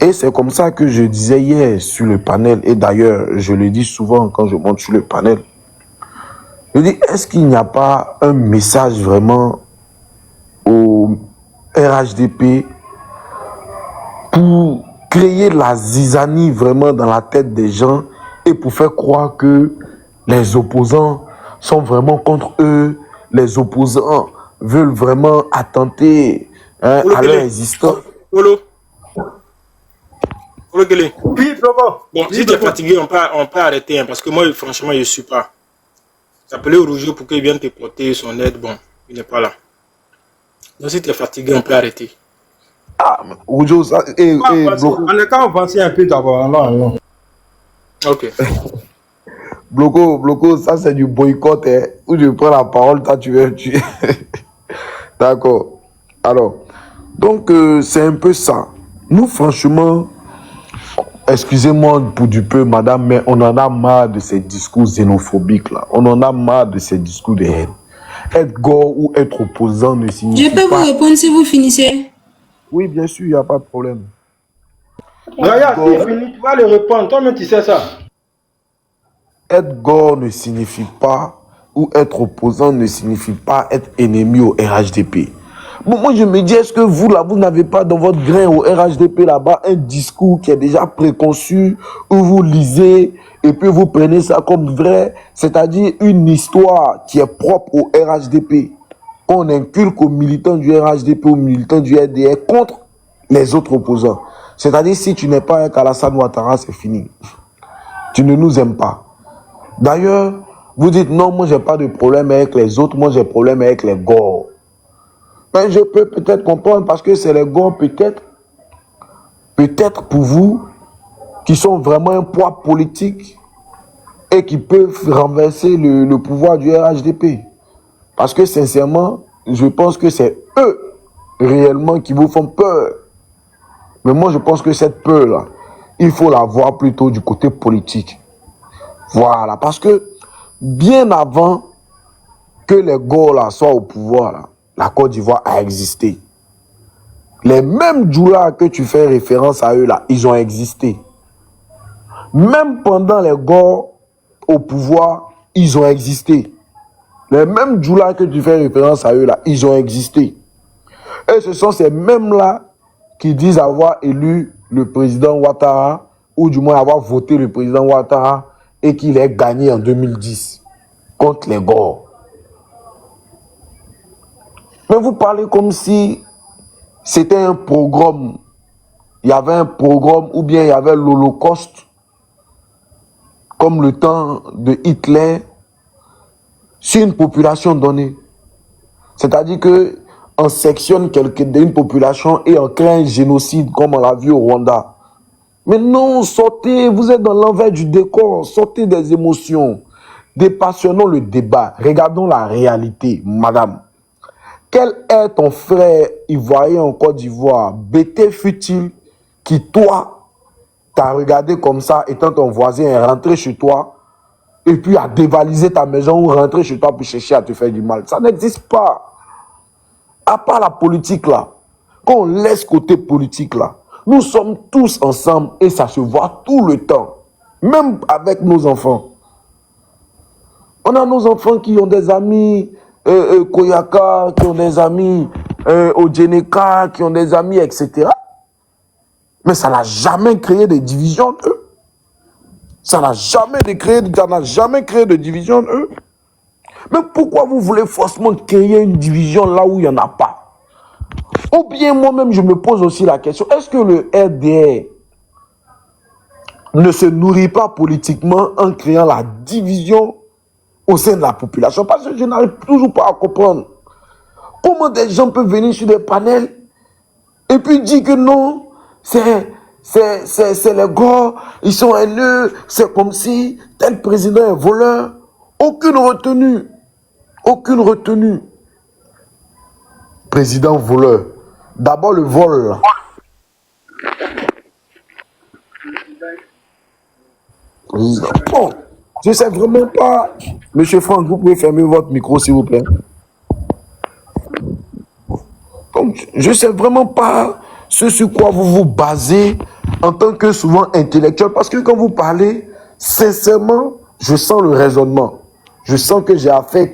Et c'est comme ça que je disais hier sur le panel, et d'ailleurs, je le dis souvent quand je monte sur le panel. Je dis, est-ce qu'il n'y a pas un message vraiment au RHDP pour créer la zizanie vraiment dans la tête des gens et pour faire croire que les opposants sont vraiment contre eux, les opposants veulent vraiment attenter à leur existence. Oui, Florent. Bon, si tu es fatigué, on peut arrêter, hein, parce que moi, franchement, je ne suis pas. J'appelais Rougeau pour qu'il vienne te porter son aide. Bon, il n'est pas là. Donc, si tu es fatigué, on peut arrêter. Ah, Rougeau, ça... On est quand avancer un peu d'abord. Non. Ok. Bloco, ça c'est du boycott, hein, où je prends la parole, toi tu veux tuer. D'accord. Alors, donc c'est un peu ça. Nous, franchement, excusez-moi pour du peu, madame, mais on en a marre de ces discours xénophobiques là. On en a marre de ces discours de haine. Être Gor ou être opposant ne signifie pas... Je peux vous répondre si vous finissez. Oui, bien sûr, il n'y a pas de problème. Regarde, c'est fini, tu vas le répondre. Toi-même, tu sais ça. Être Gor ne signifie pas, ou être opposant ne signifie pas être ennemi au RHDP. Bon, moi, je me dis, est-ce que vous, là, vous n'avez pas dans votre grain au RHDP, là-bas, un discours qui est déjà préconçu, où vous lisez, et puis vous prenez ça comme vrai, c'est-à-dire une histoire qui est propre au RHDP, qu'on inculque aux militants du RHDP, aux militants du RDR, contre les autres opposants. C'est-à-dire, si tu n'es pas avec Alassane Ouattara, c'est fini. Tu ne nous aimes pas. D'ailleurs, vous dites, non, moi, j'ai pas de problème avec les autres, moi, j'ai problème avec les Gor. Mais je peux peut-être comprendre parce que c'est les Gor, peut-être pour vous, qui sont vraiment un poids politique et qui peuvent renverser le pouvoir du RHDP. Parce que sincèrement, je pense que c'est eux réellement qui vous font peur. Mais moi, je pense que cette peur-là, il faut la voir plutôt du côté politique. Voilà, parce que bien avant que les Gor là soient au pouvoir, là, la Côte d'Ivoire a existé. Les mêmes Djoula que tu fais référence à eux là, ils ont existé. Même pendant les Gor au pouvoir, ils ont existé. Les mêmes Djoula que tu fais référence à eux là, ils ont existé. Et ce sont ces mêmes-là qui disent avoir élu le président Ouattara, ou du moins avoir voté le président Ouattara, et qu'il ait gagné en 2010 contre les Gor. Mais vous parlez comme si c'était un pogrom. Il y avait un pogrom ou bien il y avait l'Holocauste, comme le temps de Hitler, sur une population donnée. C'est-à-dire qu'on sectionne une population et on crée un génocide comme on l'a vu au Rwanda. Mais non, sortez, vous êtes dans l'envers du décor, sortez des émotions, dépassionnons le débat, regardons la réalité, madame. Quel est ton frère ivoirien en Côte d'Ivoire, Bété fut-il, qui toi, t'as regardé comme ça, étant ton voisin, est rentré chez toi, et puis a dévalisé ta maison ou rentré chez toi pour chercher à te faire du mal. Ça n'existe pas. À part la politique là, quand on laisse côté politique là, nous sommes tous ensemble et ça se voit tout le temps, même avec nos enfants. On a nos enfants qui ont des amis Koyaka, qui ont des amis Odjeneka, qui ont des amis, etc. Mais ça n'a jamais créé de division entre eux. Ça n'a jamais créé de division entre eux. Mais pourquoi vous voulez forcément créer une division là où il n'y en a pas? Ou bien moi-même, je me pose aussi la question, est-ce que le RDR ne se nourrit pas politiquement en créant la division au sein de la population? Parce que je n'arrive toujours pas à comprendre. Comment des gens peuvent venir sur des panels et puis dire que non, c'est les gars, ils sont haineux, c'est comme si tel président est voleur. Aucune retenue. Aucune retenue. Président voleur. D'abord le vol. Là. Bon, je sais vraiment pas. Monsieur Franck, vous pouvez fermer votre micro, s'il vous plaît. Donc, je sais vraiment pas ce sur quoi vous vous basez en tant que souvent intellectuel. Parce que quand vous parlez, sincèrement, je sens le raisonnement. Je sens que j'ai affaire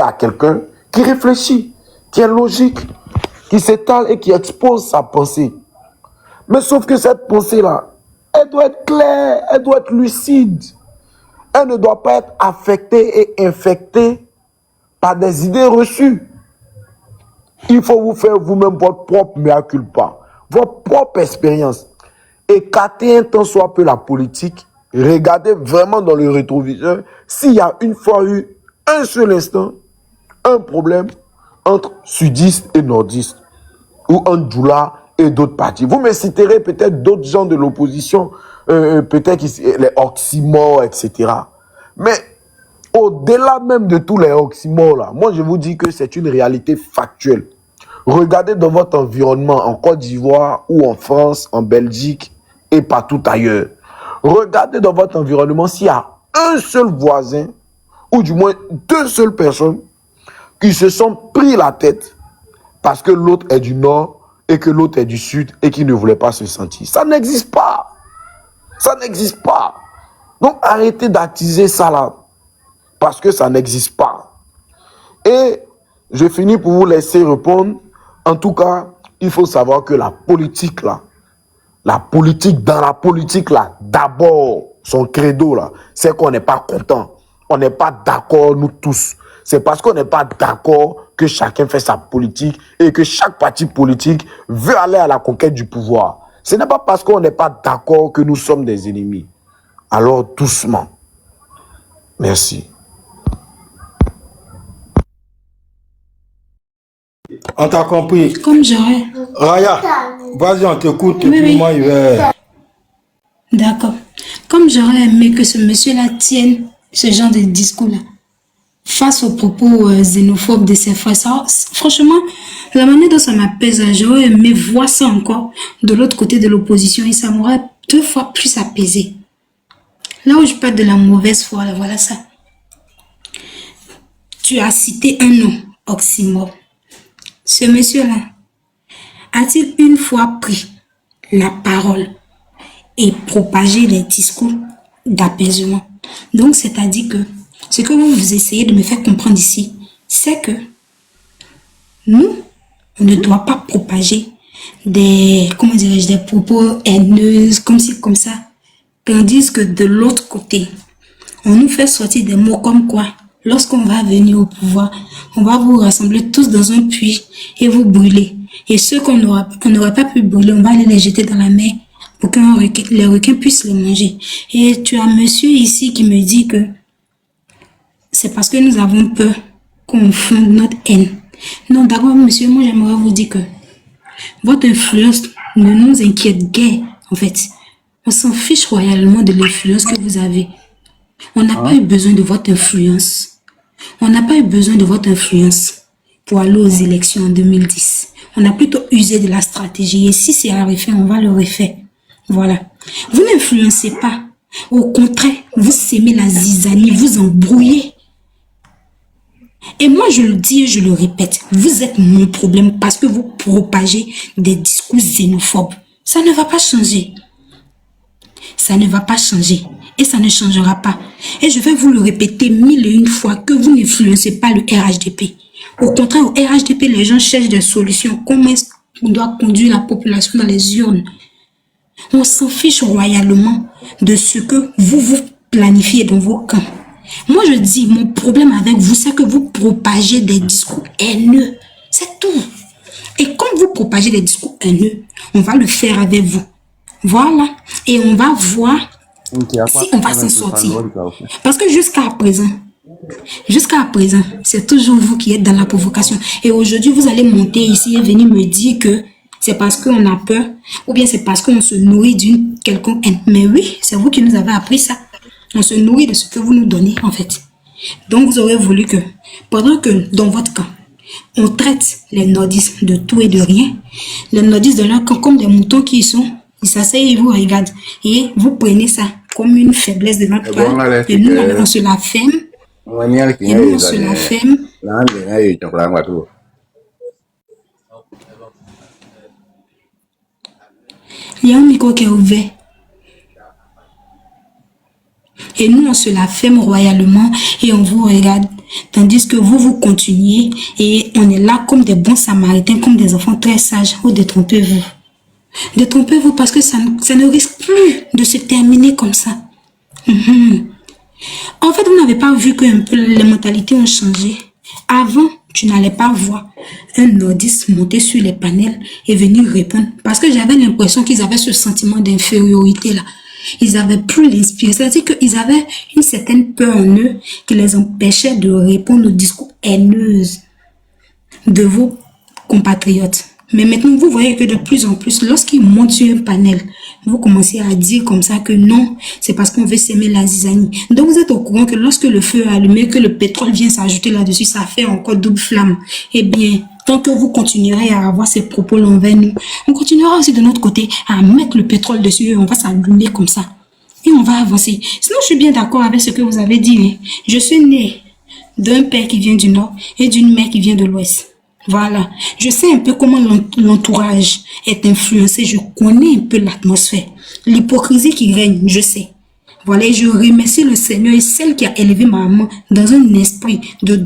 à quelqu'un qui réfléchit, qui est logique, qui s'étale et qui expose sa pensée. Mais sauf que cette pensée-là, elle doit être claire, elle doit être lucide. Elle ne doit pas être affectée et infectée par des idées reçues. Il faut vous faire vous-même votre propre mea culpa, votre propre expérience. Écartez un tant soit peu la politique. Regardez vraiment dans le rétroviseur s'il y a une fois eu un seul instant un problème entre sudistes et nordistes ou entre Djoula et d'autres partis. Vous me citerez peut-être d'autres gens de l'opposition, peut-être les oxymores, etc. Mais au-delà même de tous les oxymores là, moi je vous dis que c'est une réalité factuelle. Regardez dans votre environnement en Côte d'Ivoire ou en France, en Belgique et partout ailleurs. Regardez dans votre environnement s'il y a un seul voisin ou du moins deux seules personnes qui se sont pris la tête parce que l'autre est du nord et que l'autre est du sud et qui ne voulait pas se sentir. Ça n'existe pas. Ça n'existe pas. Donc arrêtez d'attiser ça là parce que ça n'existe pas. Et je finis pour vous laisser répondre. En tout cas, il faut savoir que la politique là, d'abord, son credo là, c'est qu'on n'est pas content. On n'est pas d'accord, nous tous. C'est parce qu'on n'est pas d'accord que chacun fait sa politique et que chaque parti politique veut aller à la conquête du pouvoir. Ce n'est pas parce qu'on n'est pas d'accord que nous sommes des ennemis. Alors, doucement. Merci. On t'a compris. Comme j'aurais. Raya, vas-y, on t'écoute. Oui, oui. Moi, il va... D'accord. Comme j'aurais aimé que ce monsieur-là tienne ce genre de discours-là face aux propos xénophobes de ses frères. Ça, franchement, la manière dont ça m'apaise, j'aurais aimé voir ça encore de l'autre côté de l'opposition et ça m'aurait 2 fois plus apaisé. Là où je parle de la mauvaise foi, là, voilà ça. Tu as cité un nom, oxymore. Ce monsieur-là a-t-il une fois pris la parole et propagé des discours d'apaisement? Donc, c'est-à-dire que ce que vous essayez de me faire comprendre ici, c'est que nous, on ne doit pas propager des, comment dirais-je, des propos haineux, comme ci, comme ça. Tandis que de l'autre côté, on nous fait sortir des mots comme quoi, lorsqu'on va venir au pouvoir, on va vous rassembler tous dans un puits et vous brûler. Et ceux qu'on n'aurait pas pu brûler, on va aller les jeter dans la mer pour que les requins puissent les manger. Et tu as un monsieur ici qui me dit que c'est parce que nous avons peur qu'on fonde notre haine. Non, d'abord, monsieur, moi j'aimerais vous dire que votre influence ne nous inquiète guère, en fait. On s'en fiche royalement de l'influence que vous avez. On n'a pas eu besoin de votre influence. On n'a pas eu besoin de votre influence pour aller aux élections en 2010. On a plutôt usé de la stratégie. Et si c'est à refaire, on va le refaire. Voilà. Vous n'influencez pas. Au contraire, vous sémez la zizanie, vous embrouillez. Et moi, je le dis et je le répète, vous êtes mon problème parce que vous propagez des discours xénophobes. Ça ne va pas changer. Ça ne va pas changer. Et ça ne changera pas. Et je vais vous le répéter 1001 fois que vous n'influencez pas le RHDP. Au contraire, au RHDP, les gens cherchent des solutions. Comment est-ce qu'on doit conduire la population dans les urnes? On s'en fiche royalement de ce que vous planifiez dans vos camps. Moi, je dis, mon problème avec vous, c'est que vous propagez des discours haineux. C'est tout. Et comme vous propagez des discours haineux, on va le faire avec vous. Voilà. Et on va voir si on va s'en sortir. Parce que jusqu'à présent, Jusqu'à présent, c'est toujours vous qui êtes dans la provocation. Et aujourd'hui, vous allez monter ici et venir me dire que c'est parce qu'on a peur ou bien c'est parce qu'on se nourrit d'une quelconque haine. Mais oui, c'est vous qui nous avez appris ça. On se nourrit de ce que vous nous donnez, en fait. Donc, vous aurez voulu que, pendant que dans votre camp, on traite les nordistes de tout et de rien, les nordistes de leur camp comme des moutons qui sont, ils s'asseyent et vous regardent. Et vous prenez ça comme une faiblesse de notre part. Et nous, on se la ferme. Et nous, on se la ferme. Il y a un micro qui est ouvert. Et nous, on se la ferme royalement et on vous regarde. Tandis que vous, vous continuez et on est là comme des bons samaritains, comme des enfants très sages. Oh, détrompez-vous. Détrompez-vous parce que ça ne risque plus de se terminer comme ça. En fait, vous n'avez pas vu que un peu les mentalités ont changé. Avant, tu n'allais pas voir un nordiste monter sur les panels et venir répondre. Parce que j'avais l'impression qu'ils avaient ce sentiment d'infériorité là. Ils n'avaient plus l'inspiration. C'est-à-dire qu'ils avaient une certaine peur en eux qui les empêchait de répondre aux discours haineux de vos compatriotes. Mais maintenant, vous voyez que de plus en plus, lorsqu'ils montent sur un panel, vous commencez à dire comme ça que non, c'est parce qu'on veut s'aimer la zizanie. Donc, vous êtes au courant que lorsque le feu est allumé, que le pétrole vient s'ajouter là-dessus, ça fait encore double flamme. Eh bien, tant que vous continuerez à avoir ces propos envers nous, on continuera aussi de notre côté à mettre le pétrole dessus et on va s'allumer comme ça. Et on va avancer. Sinon, je suis bien d'accord avec ce que vous avez dit. Hein. Je suis né d'un père qui vient du nord et d'une mère qui vient de l'ouest. Voilà. Je sais un peu comment l'entourage est influencé. Je connais un peu l'atmosphère. L'hypocrisie qui règne, je sais. Voilà, et je remercie le Seigneur et celle qui a élevé ma maman dans un esprit de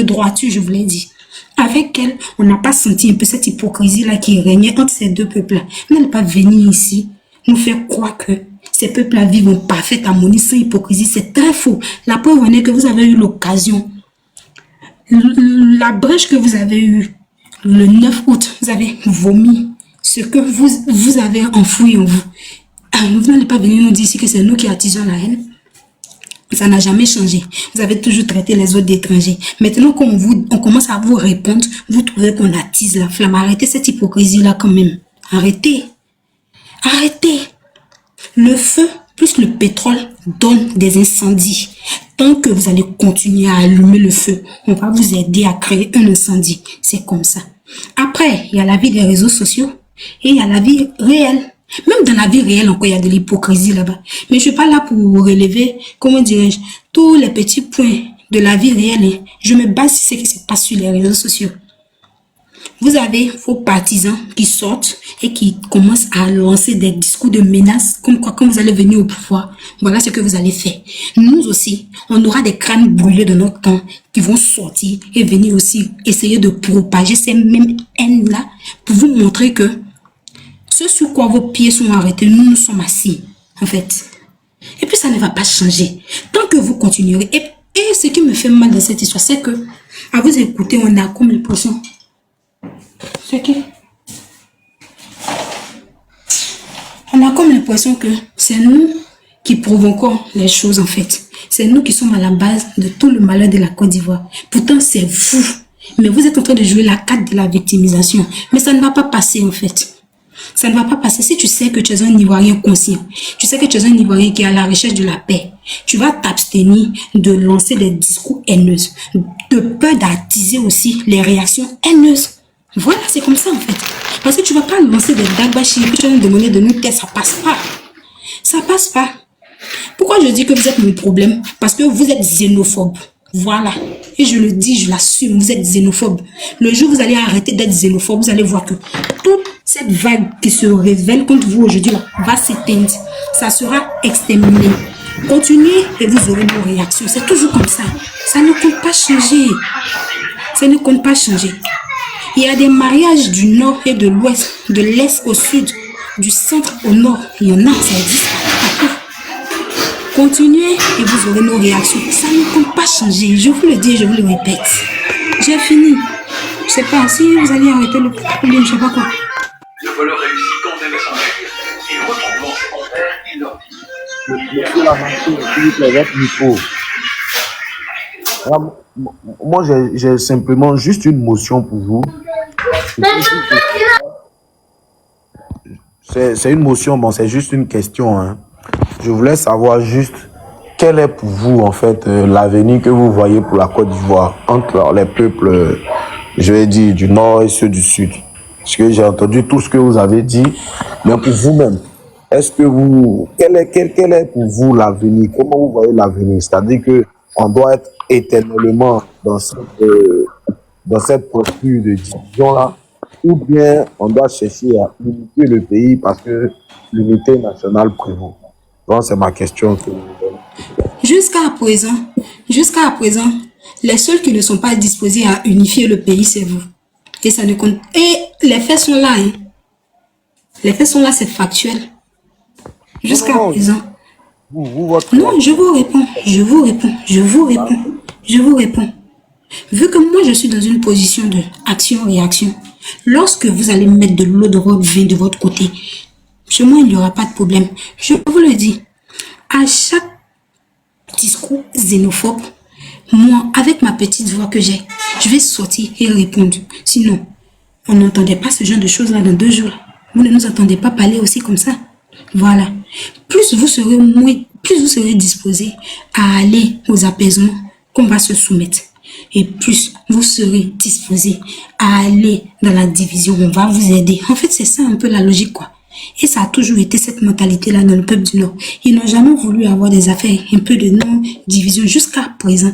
droiture, je vous l'ai dit. Avec elle, on n'a pas senti un peu cette hypocrisie-là qui régnait entre ces deux peuples-là. Vous n'allez pas venir ici nous faire croire que ces peuples-là vivent en parfaite harmonie sans hypocrisie. C'est très faux. La preuve en est que vous avez eu l'occasion. La brèche que vous avez eue le 9 août, vous avez vomi ce que vous avez enfoui en vous. Vous n'allez pas venir nous dire ici que c'est nous qui attisons la haine. Ça n'a jamais changé. Vous avez toujours traité les autres d'étrangers. Maintenant qu'on on commence à vous répondre, vous trouvez qu'on attise la flamme. Arrêtez cette hypocrisie-là quand même. Arrêtez. Arrêtez. Le feu plus le pétrole donne des incendies. Tant que vous allez continuer à allumer le feu, on va vous aider à créer un incendie. C'est comme ça. Après, il y a la vie des réseaux sociaux et il y a la vie réelle. Même dans la vie réelle, encore, il y a de l'hypocrisie là-bas. Mais je suis pas là pour relever, comment dirais-je, tous les petits points de la vie réelle. Je me base sur ce qui se passe sur les réseaux sociaux. Vous avez vos partisans qui sortent et qui commencent à lancer des discours de menaces, comme quoi quand vous allez venir au pouvoir, voilà ce que vous allez faire. Nous aussi, on aura des crânes brûlés de notre camp qui vont sortir et venir aussi essayer de propager ces mêmes haines-là pour vous montrer que ce sur quoi vos pieds sont arrêtés, nous sommes assis, en fait. Et puis ça ne va pas changer. Tant que vous continuerez. Et ce qui me fait mal dans cette histoire, c'est que, à vous écouter, on a comme l'impression. C'est qui? On a comme l'impression que c'est nous qui provoquons les choses, en fait. C'est nous qui sommes à la base de tout le malheur de la Côte d'Ivoire. Pourtant, c'est vous. Mais vous êtes en train de jouer la carte de la victimisation. Mais ça ne va pas passer, en fait. Ça ne va pas passer. Si tu sais que tu es un Ivoirien conscient, tu sais que tu es un Ivoirien qui est à la recherche de la paix, tu vas t'abstenir de lancer des discours haineux, de peur d'attiser aussi les réactions haineuses. Voilà, c'est comme ça en fait. Parce que tu ne vas pas lancer des dagbashi et puis tu vas nous demander de nous taire, ça passe pas. Ça passe pas. Pourquoi je dis que vous êtes mon problème? Parce que vous êtes xénophobe. Voilà. Et je le dis, je l'assume, vous êtes xénophobe. Le jour où vous allez arrêter d'être xénophobe, vous allez voir que toute cette vague qui se révèle contre vous aujourd'hui va s'éteindre. Ça sera exterminé. Continuez et vous aurez vos réactions. C'est toujours comme ça. Ça ne compte pas changer. Ça ne compte pas changer. Il y a des mariages du nord et de l'ouest, de l'est au sud, du centre au nord. Il y en a, ça existe partout. Continuez et vous aurez nos réactions. Ça ne compte pas changer. Je vous le dis et je vous le répète. J'ai fini. Je sais pas si vous allez arrêter le problème, je sais pas quoi. Le voleur réussit quand même à s'enfuir et retrouvant ses compères, il leur dit. Le la machine, s'il vous plaît, votre micro. Ah, moi, j'ai simplement juste une motion pour vous. C'est une motion, bon, c'est juste une question, hein. Je voulais savoir juste quel est pour vous, en fait, l'avenir que vous voyez pour la Côte d'Ivoire entre les peuples, je vais dire, du Nord et ceux du Sud. Parce que j'ai entendu tout ce que vous avez dit, mais pour vous-même, est-ce que vous, quel est pour vous l'avenir? Comment vous voyez l'avenir? C'est-à-dire que on doit être éternellement dans cette posture de division-là, ou bien on doit chercher à unifier le pays parce que l'unité nationale prévaut. Donc, c'est ma question. Jusqu'à présent, les seuls qui ne sont pas disposés à unifier le pays, c'est vous. Et ça ne compte. Et les faits sont là, hein. Les faits sont là, c'est factuel. Jusqu'à présent. Non, je vous réponds. Vu que moi, je suis dans une position de action-réaction, lorsque vous allez mettre de l'eau de vin de votre côté, chez moi, il n'y aura pas de problème. Je vous le dis, à chaque discours xénophobe, moi, avec ma petite voix que j'ai, je vais sortir et répondre. Sinon, on n'entendait pas ce genre de choses-là dans 2 jours. Vous ne nous entendez pas parler aussi comme ça. Voilà. Plus vous serez disposé à aller aux apaisements, qu'on va se soumettre. Et plus vous serez disposé à aller dans la division, on va vous aider. En fait, c'est ça un peu la logique, quoi. Et ça a toujours été cette mentalité-là dans le peuple du Nord. Ils n'ont jamais voulu avoir des affaires, un peu de non-division jusqu'à présent.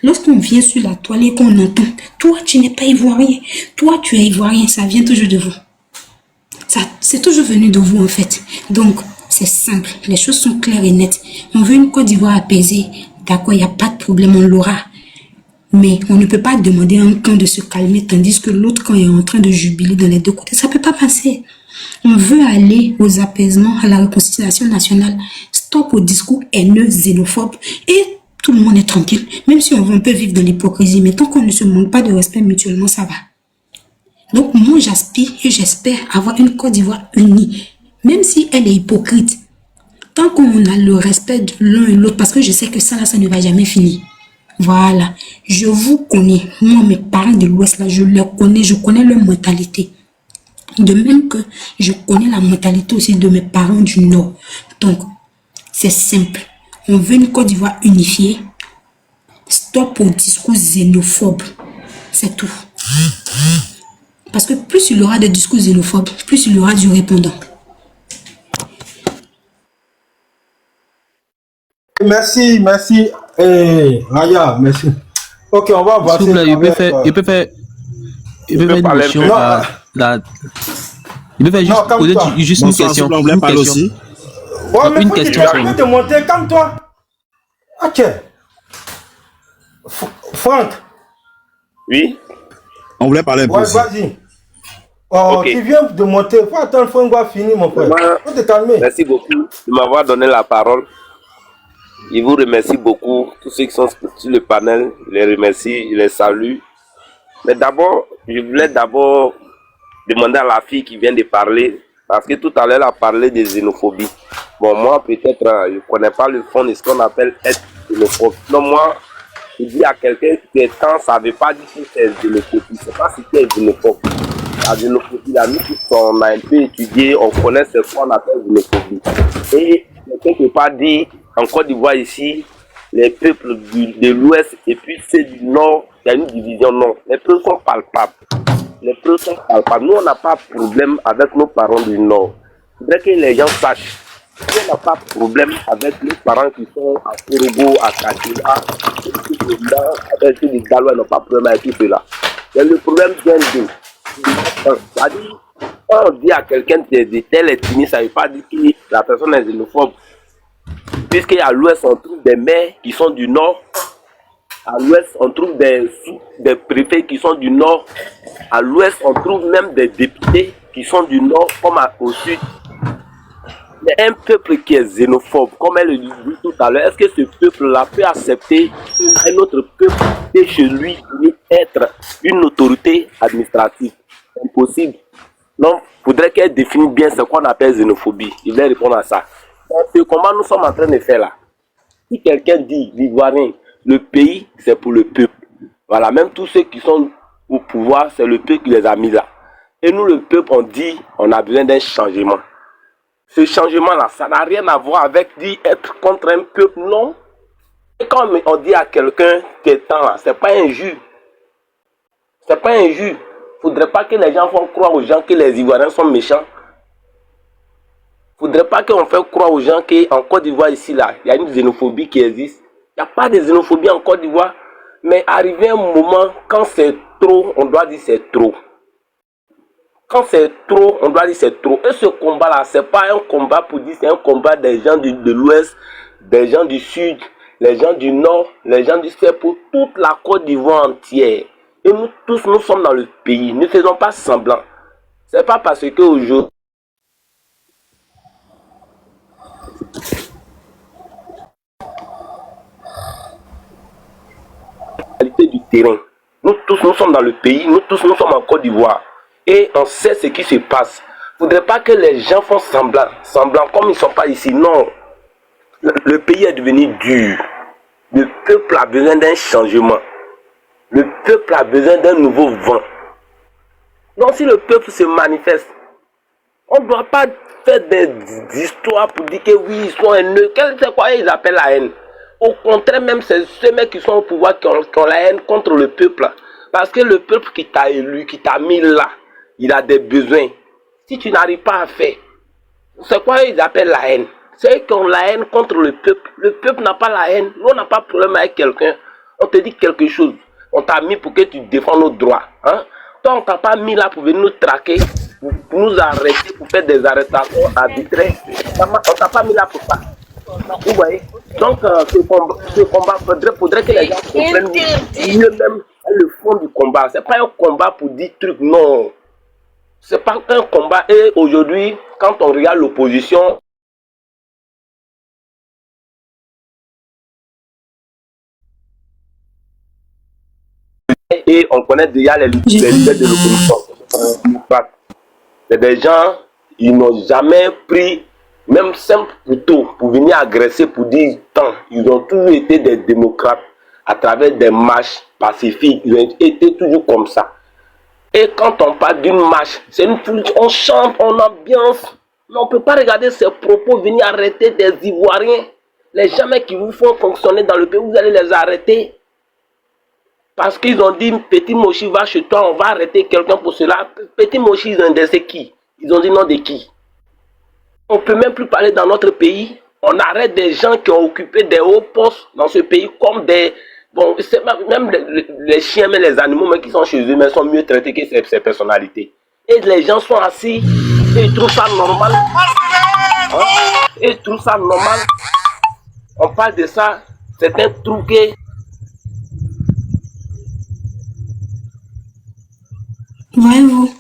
Lorsqu'on vient sur la toile et qu'on entend, toi tu n'es pas ivoirien, toi tu es ivoirien, ça vient toujours de vous. Ça, c'est toujours venu de vous en fait. Donc, c'est simple, les choses sont claires et nettes. On veut une Côte d'Ivoire apaisée, d'accord, il n'y a pas de problème, on l'aura. Mais on ne peut pas demander à un camp de se calmer tandis que l'autre camp est en train de jubiler dans les 2 côtés. Ça ne peut pas passer. On veut aller aux apaisements, à la réconciliation nationale. Stop au discours haineux, xénophobe. Et tout le monde est tranquille. Même si on peut vivre dans l'hypocrisie. Mais tant qu'on ne se manque pas de respect mutuellement, ça va. Donc moi, j'aspire et j'espère avoir une Côte d'Ivoire unie. Même si elle est hypocrite. Tant qu'on a le respect de l'un et l'autre. Parce que je sais que ça ne va jamais finir. Voilà. Je vous connais. Moi, mes parents de l'Ouest, là, je les connais. Je connais leur mentalité. De même que je connais la mentalité aussi de mes parents du Nord. Donc, c'est simple. On veut une Côte d'Ivoire unifiée. Stop au discours xénophobe. C'est tout. Parce que plus il y aura de discours xénophobes, plus il y aura du répondant. Merci. Raya, merci. Ok, on va voir. S'il vous plaît, il peut faire une motion à la... Il peut faire juste une question. Une question. Ouais, mais une question. Arrête de monter, calme-toi. Ok. Franck. Oui. On voulait parler un peu. Ouais, vas-y. Oh, okay. Tu viens de monter. Faut attendre, Franck va finir, mon frère. Faut te calmer. Merci beaucoup de m'avoir donné la parole. Je vous remercie beaucoup. Tous ceux qui sont sur le panel, je les remercie, je les salue. Mais d'abord, je voulais demander à la fille qui vient de parler, parce que tout à l'heure, elle a parlé de xénophobie. Bon, moi, peut-être, je ne connais pas le fond de ce qu'on appelle être xénophobe. Non, moi, je dis à quelqu'un que quand ça ne veut pas dire que c'est xénophobie. Je ne sais pas si c'est xénophobe. La xénophobie, là, nous tous, on a un peu étudié, on connaît ce qu'on appelle xénophobie. Et quelqu'un ne peut pas dire, en Côte d'Ivoire ici, les peuples de l'Ouest et puis ceux du Nord, il y a une division, non. Les peuples sont palpables. Nous, on n'a pas de problème avec nos parents du Nord. Il faudrait que les gens sachent qu'on n'a pas de problème avec les parents qui sont à Korogo, à Kachila, avec ceux du Galois, ils n'ont pas de problème avec tout cela. Mais le problème vient d'eux. C'est-à-dire, quand on dit à quelqu'un de telle ethnie, ça ne veut pas dire que la personne est xénophobe. Puisqu'à l'ouest, on trouve des maires qui sont du nord. À l'ouest, on trouve des préfets qui sont du nord. À l'ouest, on trouve même des députés qui sont du nord, comme au sud. Mais un peuple qui est xénophobe, comme elle le dit tout à l'heure, est-ce que ce peuple-là peut accepter un autre peuple et chez lui être une autorité administrative? Impossible. Donc, il faudrait qu'elle définisse bien ce qu'on appelle xénophobie. Il va répondre à ça. Donc, ce combat nous sommes en train de faire là. Si quelqu'un dit, l'Ivoirien, Le pays, c'est pour le peuple. Voilà, même tous ceux qui sont au pouvoir, c'est le peuple qui les a mis là. Et nous, le peuple, on dit, on a besoin d'un changement. Ce changement-là, ça n'a rien à voir avec dire être contre un peuple, non. Et quand on dit à quelqu'un qui est temps là, c'est pas injure. C'est pas injure. Faudrait pas que les gens fassent croire aux gens que les Ivoiriens sont méchants. Faudrait pas qu'on fasse croire aux gens qu'en Côte d'Ivoire, ici, là, il y a une xénophobie qui existe. Il n'y a pas de xénophobie en Côte d'Ivoire. Mais arrivé un moment, quand c'est trop, on doit dire c'est trop. Quand c'est trop, on doit dire c'est trop. Et ce combat-là, ce n'est pas un combat pour dire c'est un combat des gens de l'Ouest, des gens du Sud, les gens du Nord, les gens du Sud, pour toute la Côte d'Ivoire entière. Et nous tous, nous sommes dans le pays. Ne faisons pas semblant. Ce n'est pas parce qu'aujourd'hui, du terrain. Nous tous, nous sommes dans le pays, nous tous, nous sommes en Côte d'Ivoire. Et on sait ce qui se passe. Il ne faudrait pas que les gens font semblant comme ils ne sont pas ici. Non. Le pays est devenu dur. Le peuple a besoin d'un changement. Le peuple a besoin d'un nouveau vent. Donc si le peuple se manifeste, on ne doit pas faire des histoires pour dire que oui, ils sont haineux. C'est quoi ils appellent la haine? Au contraire, même c'est ceux mecs qui sont au pouvoir qui ont la haine contre le peuple. Parce que le peuple qui t'a élu, qui t'a mis là, il a des besoins. Si tu n'arrives pas à faire, c'est quoi ils appellent la haine? C'est eux qui ont la haine contre le peuple. Le peuple n'a pas la haine. Nous, on n'a pas de problème avec quelqu'un. On te dit quelque chose. On t'a mis pour que tu défends nos droits. Hein? Toi, on t'a pas mis là pour venir nous traquer, pour nous arrêter, pour faire des arrestations arbitraires. On t'a pas mis là pour ça. Vous voyez? Donc, ce combat, faudrait que les gens comprennent mieux même le fond du combat. C'est pas un combat pour dire trucs, non. C'est pas un combat. Et aujourd'hui, quand on regarde l'opposition, et on connaît déjà les leaders de l'opposition. C'est des gens, ils n'ont jamais pris même simple couteau pour venir agresser, pour dire tant. Ils ont toujours été des démocrates à travers des marches pacifiques. Ils ont été toujours comme ça. Et quand on parle d'une marche, c'est une foule, on chante, on ambiance. Mais on ne peut pas regarder ces propos venir arrêter des Ivoiriens. Les gens qui vous font fonctionner dans le pays, vous allez les arrêter. Parce qu'ils ont dit, Petit Mochi, va chez toi, on va arrêter quelqu'un pour cela. Petit Mochi, ils ont dit c'est qui? Ils ont dit non de qui? On ne peut même plus parler dans notre pays. On arrête des gens qui ont occupé des hauts postes dans ce pays comme des... Bon, même les chiens, mais les animaux même qui sont chez eux, mais sont mieux traités que ces personnalités. Et les gens sont assis et ils trouvent ça normal. Hein? Et ils trouvent ça normal. On parle de ça, c'est un truqué. Voyez-vous,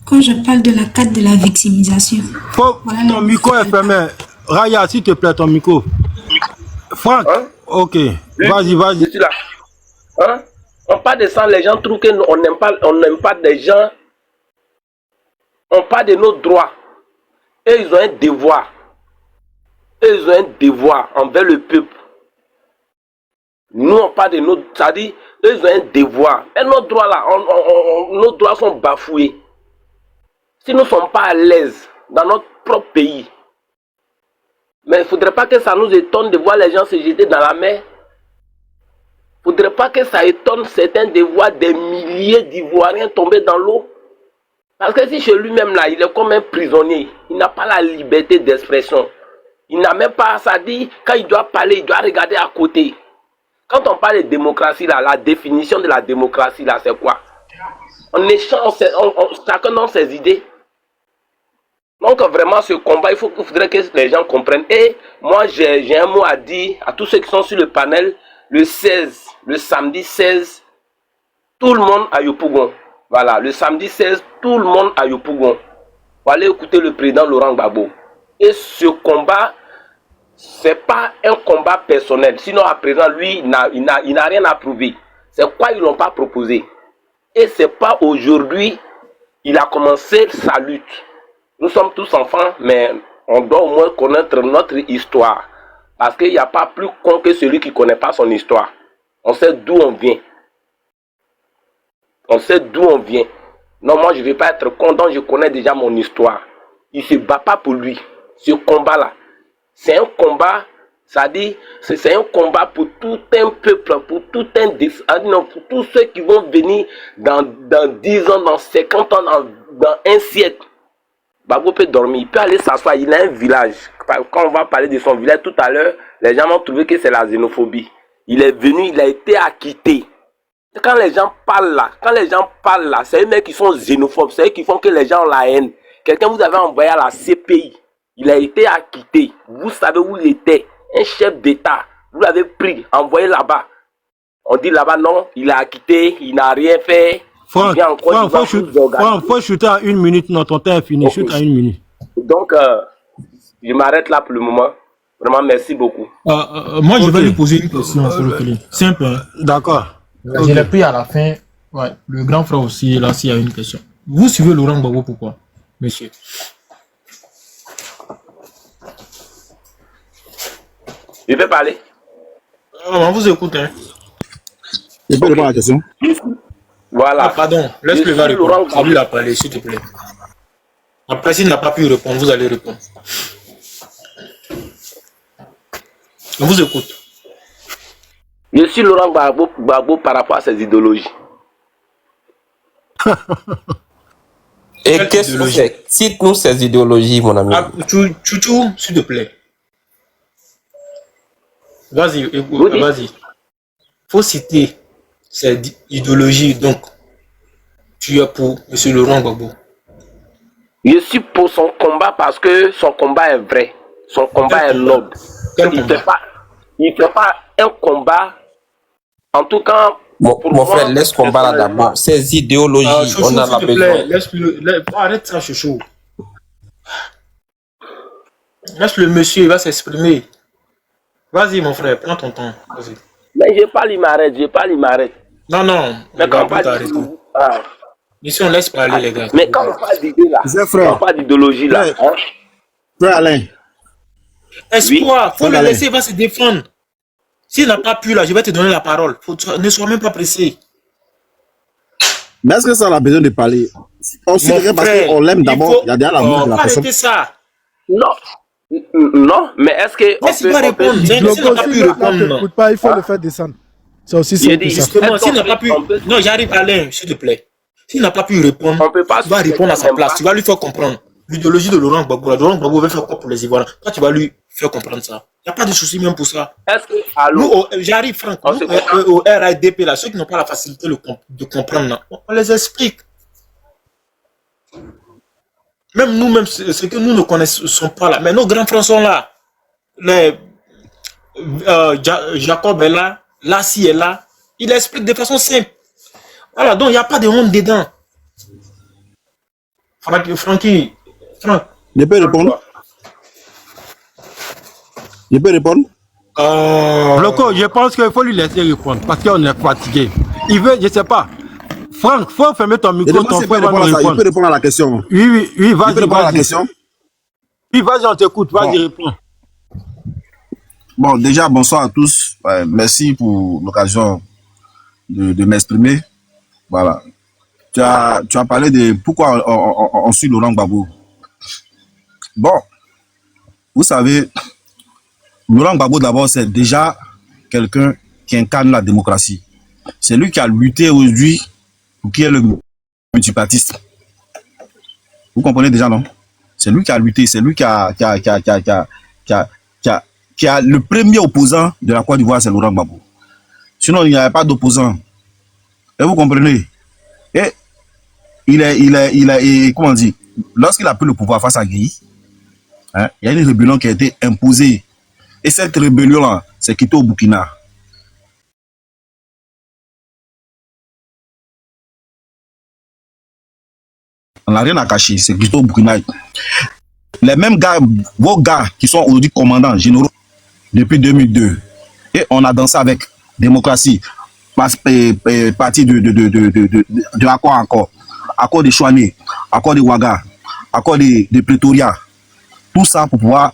quand je parle de la carte de la victimisation... Voilà, ton micro est fermé. Raya, s'il te plaît, ton micro. Franck, hein? Ok, oui. Vas-y. Je suis là. Hein? On parle de ça, les gens trouvent qu'on n'aime pas des gens. On parle de nos droits. Et ils ont un devoir. Ils ont un devoir envers le peuple. Nous, on parle de nos... C'est-à-dire, ils ont un devoir. Et nos droits là, nos droits sont bafoués. Si nous ne sommes pas à l'aise dans notre propre pays, mais il ne faudrait pas que ça nous étonne de voir les gens se jeter dans la mer. Il ne faudrait pas que ça étonne certains de voir des milliers d'Ivoiriens tomber dans l'eau. Parce que si chez lui-même là, il est comme un prisonnier, il n'a pas la liberté d'expression. Il n'a même pas à ça dire, quand il doit parler, il doit regarder à côté. Quand on parle de démocratie là, la définition de la démocratie là, c'est quoi? On échange, chacun dans ses idées. Donc vraiment ce combat, il faudrait que les gens comprennent. Et moi j'ai un mot à dire à tous ceux qui sont sur le panel. Le 16, le samedi 16, tout le monde à Yopougon. Voilà, le samedi 16, tout le monde à Yopougon. Vous allez écouter le président Laurent Gbagbo. Et ce combat, c'est pas un combat personnel. Sinon à présent, lui, il n'a rien à prouver. C'est quoi ils l'ont pas proposé. Et c'est pas aujourd'hui, il a commencé sa lutte. Nous sommes tous enfants, mais on doit au moins connaître notre histoire. Parce qu'il n'y a pas plus con que celui qui ne connaît pas son histoire. On sait d'où on vient. On sait d'où on vient. Non, moi, je ne vais pas être content, je connais déjà mon histoire. Il ne se bat pas pour lui. Ce combat-là, c'est un combat, ça dit, c'est un combat pour tout un peuple, pour tout un non, pour tous ceux qui vont venir dans 10 ans, dans 50 ans, dans un siècle. Gbagbo peut dormir, il peut aller s'asseoir, il a un village. Quand on va parler de son village tout à l'heure, les gens vont trouver que c'est la xénophobie. Il est venu, il a été acquitté. Quand les gens parlent là, c'est eux mecs qui sont xénophobes, c'est eux qui font que les gens ont la haine. Quelqu'un vous avez envoyé à la CPI, il a été acquitté. Vous savez où il était, un chef d'État. Vous l'avez pris, envoyé là-bas. On dit là-bas non, il a acquitté, il n'a rien fait. Franck, faut shooter à 1 minute, non, ton temps est fini, shoot à 1 minute. Donc, je m'arrête là pour le moment. Vraiment, merci beaucoup. Moi, je vais lui poser une question, simple. Hein. D'accord. Je l'ai pris à la fin. Ouais, le grand frère aussi, là, s'il y a une question. Vous suivez Laurent Gbagbo, pourquoi, monsieur? Je peux parler? On vous écoute, hein. Je peux répondre à la question? Voilà. Ah, pardon, laisse-le va répondre. C'est lui qui a parlé, s'il te plaît. Après, s'il n'a pas pu répondre, vous allez répondre. On vous écoute. Je suis Laurent Gbagbo par rapport à ses idéologies. Et qu'est-ce que c'est? Cite-nous ces idéologies, mon ami. Chouchou, s'il te plaît. Vas-y, vas-y. Faut citer ces idéologies, donc. Tu es pour M. Laurent Gbagbo. Je suis pour son combat parce que son combat est vrai. Son combat est noble. Il ne fait pas un combat. En tout cas, mon frère, laisse combat là d'abord. Ces idéologies, Chouchou, on en a besoin. Arrête ça, Chouchou. Laisse le monsieur, il va s'exprimer. Vas-y, mon frère, prends ton temps. Mais je parle, il m'arrête. Non, mais quand on parle ici, on laisse parler, les gars. Mais quand on parle d'idée là, quand on parle d'idéologie là, Frère Alain. Espoir, faut le laisser, il va se défendre. S'il n'a pas pu là, je vais te donner la parole. Ne sois même pas pressé. Mais est-ce que ça a besoin de parler? On sait parce qu'on l'aime d'abord, il y a déjà l'amour de la personne. Arrêtez ça. Non, mais est-ce que on peut répondre? S'il n'a pas pu répondre, pas, il faut le faire descendre. C'est aussi simple que ça. Justement, s'il n'a pas pu... Non, j'arrive, Alain, s'il te plaît. S'il n'a pas pu répondre, tu vas répondre à sa place. Tu vas lui faire comprendre. L'idéologie de Laurent Gbagbo. Laurent Gbagbo va faire quoi pour les Ivoiriens? Toi, tu vas lui faire comprendre ça. Il n'y a pas de souci même pour ça. Nous, j'arrive, Franck. Au RADP, là, ceux qui n'ont pas la facilité de comprendre, là, on les explique. Même nous, c'est que nous ne connaissons pas là. Mais nos grands frères sont là. Jacob est là. Lassie est là. Il explique de façon simple. Voilà, donc il n'y a pas de honte dedans. Francky. Je peux répondre? Loco, je pense qu'il faut lui laisser répondre parce qu'on est fatigué. Il veut, je sais pas. Franck, faut fermer ton micro, ton frère va nous répondre. Il peut répondre à la question. Oui, vas-y. Il peut répondre à la question. Oui, vas-y, on t'écoute, vas-y, réponds. Bon, déjà, bonsoir à tous. Merci pour l'occasion de m'exprimer. Voilà. Tu as parlé de pourquoi on suit Laurent Gbagbo. Bon, vous savez, Laurent Gbagbo d'abord, c'est déjà quelqu'un qui incarne la démocratie. C'est lui qui a lutté aujourd'hui pour qu'il y ait le multipartisme. Vous comprenez déjà, non? C'est lui qui a lutté, c'est lui qui a le premier opposant de la Côte d'Ivoire, c'est Laurent Gbagbo. Sinon, il n'y avait pas d'opposant. Et vous comprenez? Et comment on dit, lorsqu'il a pris le pouvoir face à Guy, hein, il y a une rébellion qui a été imposée. Et cette rébellion-là, c'est quitté au Burkina. On n'a rien à cacher, c'est quitté au Burkina. Les mêmes gars, vos gars qui sont aujourd'hui commandants généraux depuis 2002, et on a dansé avec démocratie, parti de l'accord encore, accord de Chouané, accord de Ouaga, accord de Pretoria, tout ça pour pouvoir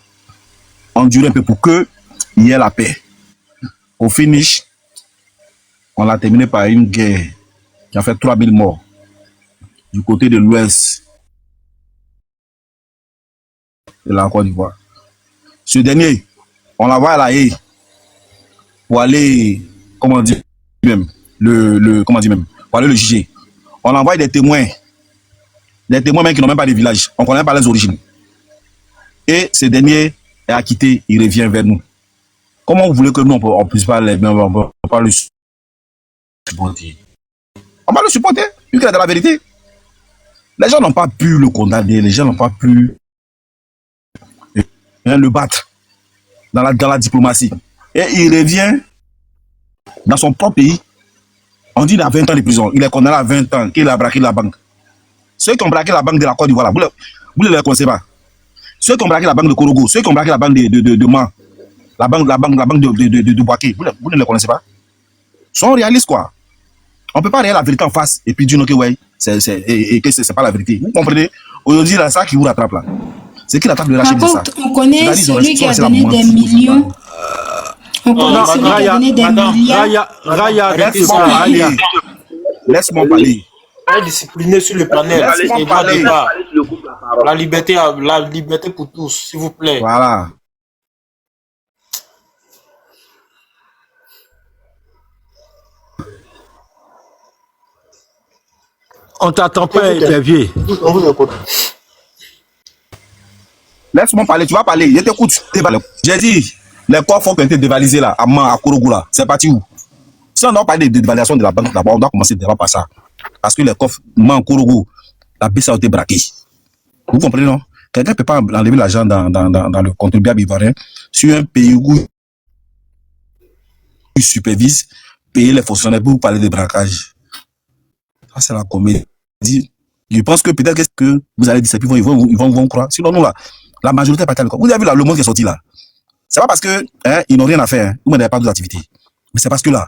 endurer un peu pour qu'il y ait la paix. Au finish, on l'a terminé par une guerre qui a fait 3000 morts du côté de l'ouest de la Côte d'Ivoire. Ce dernier, on l'envoie à la haie pour aller, comment dire même, pour aller le juger. On envoie des témoins même qui n'ont même pas de village. On ne connaît pas les origines. Et ce dernier est acquitté, il revient vers nous. Comment vous voulez que nous, on puisse pas le supporter? On va le supporter, vu qu'il a de la vérité. Les gens n'ont pas pu le condamner, les gens n'ont pas pu le battre dans la diplomatie. Et il revient dans son propre pays. On dit qu'il a 20 ans de prison. Il est condamné à 20 ans, qu'il a braqué la banque. Ceux qui ont braqué la banque de la Côte d'Ivoire, vous ne les connaissez pas. Ceux qui ont braqué la banque de Korogo, ceux qui ont braqué la banque de Man, la banque de Boaké, vous ne les connaissez pas. Ils sont réalistes, quoi. On ne peut pas regarder la vérité en face et puis dire que ouais, que c'est pas la vérité. Vous comprenez? Aujourd'hui, c'est ça qui vous rattrape là. C'est qui rattrape le rachis de ça. Par contre, on connaît celui qui a donné des millions. On connaît celui qui a donné des milliards. Raya, laisse-moi parler. Discipliné sur le panel. Laisse-moi parler. La liberté pour tous, s'il vous plaît. Voilà. On t'attend pas, Clavier. Laisse-moi parler, tu vas parler. Je t'écoute. J'ai dit, les coffres ont été dévalisés là, à Korogo là. C'est parti où? Si on doit parler de dévaluation de la banque d'abord, on doit commencer d'abord par ça. Parce que les coffres, en Korogo, la BC a été braquée. Vous comprenez, non? Quelqu'un ne peut pas enlever l'argent dans le contribuable ivoirien sur un pays où il supervise, payer les fonctionnaires pour parler de braquage. Ça, c'est la comédie. Je pense que peut-être que vous allez dire, ils vont croire. Sinon, nous, là, la majorité est partie à l'école. Vous avez vu là, le monde qui est sorti là. C'est pas parce que ils n'ont rien à faire. Vous n'avez pas d'autres activités. Mais c'est parce que là,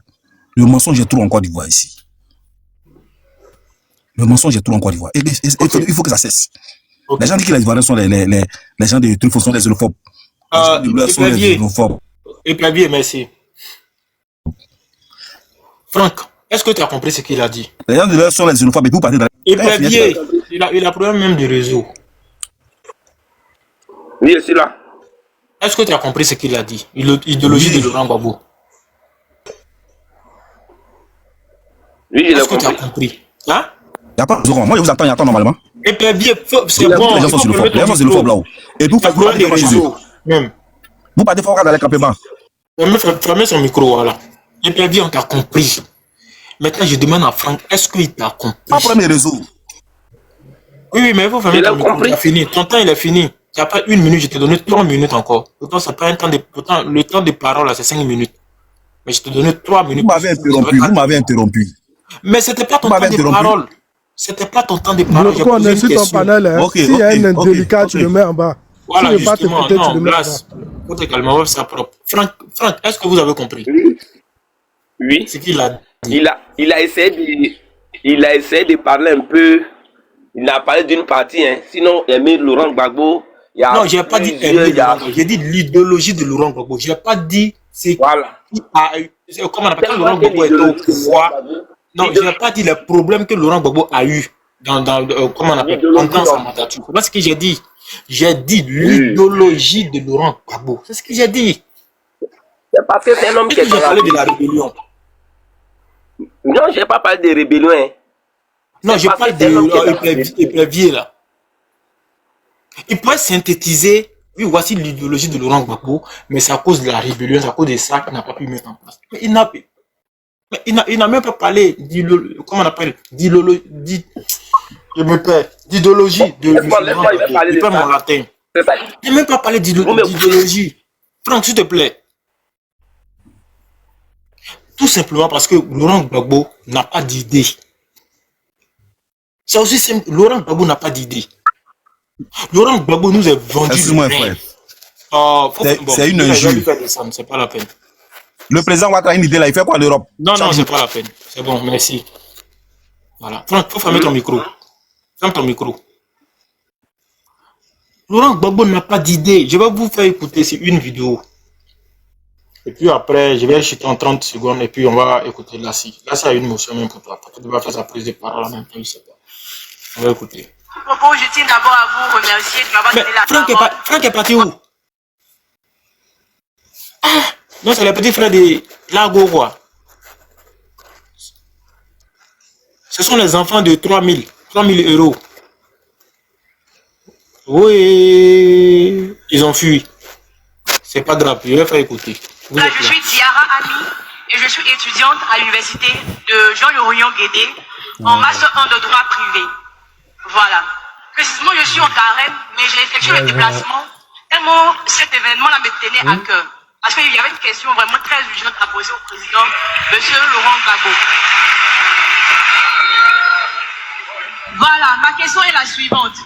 le mensonge est trop en Côte d'Ivoire ici. Le mensonge est trop en Côte d'Ivoire. Il faut que ça cesse. Okay. Les gens disent que les Ivoiriens sont les gens de trucs, sont les xénophobes. Et Clavier, merci. Franck, est-ce que tu as compris ce qu'il a dit? Les gens de l'heure sont les xénophobes et vous partez dans Et Clavier, il a problème même du réseau. Oui, je suis là. Est-ce que tu as compris ce qu'il a dit? L'idéologie de Laurent Gbagbo. Oui, est-ce que tu as compris? Hein? Il n'y a pas de raison. Moi, je vous attends, normalement. Et Clavier, c'est bon. Les gens sont xénophobes là-haut. Et vous faites des réseaux. Vous partez fort dans les campements. Fermez son micro, voilà. Et Clavier, on t'a compris. Maintenant, je demande à Franck, est-ce qu'il t'a compris? Pas premier réseau. Oui, mais il faut fermer ton micro. Il a fini. Ton temps, il est fini. Il n'y a pas 1 minute, je t'ai donné 3 minutes encore. Pourtant, ça prend un temps pourtant, le temps de parole, là, c'est 5 minutes. Mais je t'ai donné 3 minutes. Vous m'avez interrompu. Mais c'était pas ton temps de parole. C'était pas ton temps de parole. On est sur ton panel. Hein. S'il y a un indélicat, tu le mets en bas. Voilà, si justement. Non, Blas, faut te calmer, c'est propre. Franck, est-ce que vous avez compris? Oui. C'est qu'il a dit. Il a essayé de parler un peu. Il n'a parlé d'une partie, hein. Sinon, Émile Laurent Gbagbo. Non, j'ai pas dit Émile Laurent Gbagbo. J'ai dit l'idéologie de Laurent Gbagbo. J'ai pas dit c'est voilà. Comment on appelle ça? Laurent Gbagbo est au pouvoir. Non, j'ai pas dit les problèmes que Laurent Gbagbo a eu dans comment on appelle pendant sa mandature. C'est pas ce que j'ai dit. J'ai dit l'idéologie de Laurent Gbagbo. C'est ce que j'ai dit. C'est parce que c'est un homme qui j'ai parlé de la rébellion. Non, j'ai pas parlé de rébellion. Hein. Non, je parle de Clavier là. Il pourrait synthétiser, oui, voici l'idéologie de Laurent Gbagbo, mais c'est à cause de la rébellion, c'est à cause de ça qu'il n'a pas pu mettre en place. Mais il n'a même pas parlé d'idéologie, comment on appelle, d'idéologie, je me perds, d'idéologie de Laurent Gbagbo. Il parle mon latin. Il n'a même pas parlé d'idéologie. Franck, s'il te plaît. Tout simplement parce que Laurent Gbagbo n'a pas d'idée. C'est aussi simple. Laurent Gbagbo n'a pas d'idée. Laurent Gbagbo nous a vendu. Excuse-moi, frère. C'est une injure. C'est pas la peine. Le président Ouattara a une idée là, il fait quoi l'Europe? Non, c'est pas la peine. C'est bon, merci. Voilà. Franck, faut fermer ton micro. Ferme ton micro. Laurent Gbagbo n'a pas d'idée. Je vais vous faire écouter, c'est une vidéo. Et puis après, je vais chuter en 30 secondes et puis on va écouter Lassie. Lassie a une motion même pour toi. Tu vas faire sa prise de parole en même temps, je sais pas. On va écouter. Propos, je tiens d'abord à vous remercier de m'avoir donné la parole. Franck est parti où? Ah, non, c'est le petit frère de Lago, quoi. Ce sont les enfants de 3000 euros. Oui, ils ont fui. C'est pas grave, je vais faire écouter. Je suis Diara Ami et je suis étudiante à l'université de Jean-Yorion Guédé en master 1 de droit privé. Voilà. Précisément, je suis en carême, mais j'ai effectué le déplacement tellement cet événement-là me tenait à cœur. Parce qu'il y avait une question vraiment très urgente à poser au président, M. Laurent Gbagbo. Voilà, ma question est la suivante.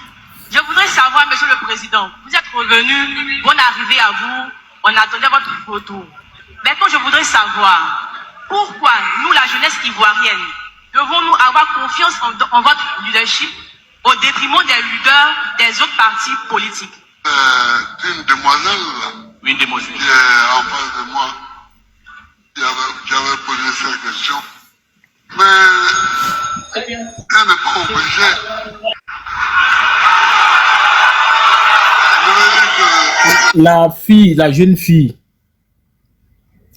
Je voudrais savoir, Monsieur le Président, vous êtes revenu, bonne arrivée à vous, on attendait votre retour. Maintenant, je voudrais savoir, pourquoi nous, la jeunesse ivoirienne, devons-nous avoir confiance en votre leadership au détriment des leaders des autres partis politiques? Une demoiselle, oui, une demoiselle, qui est en face de moi, qui avait posé cette question. Mais elle n'est pas obligée. La jeune fille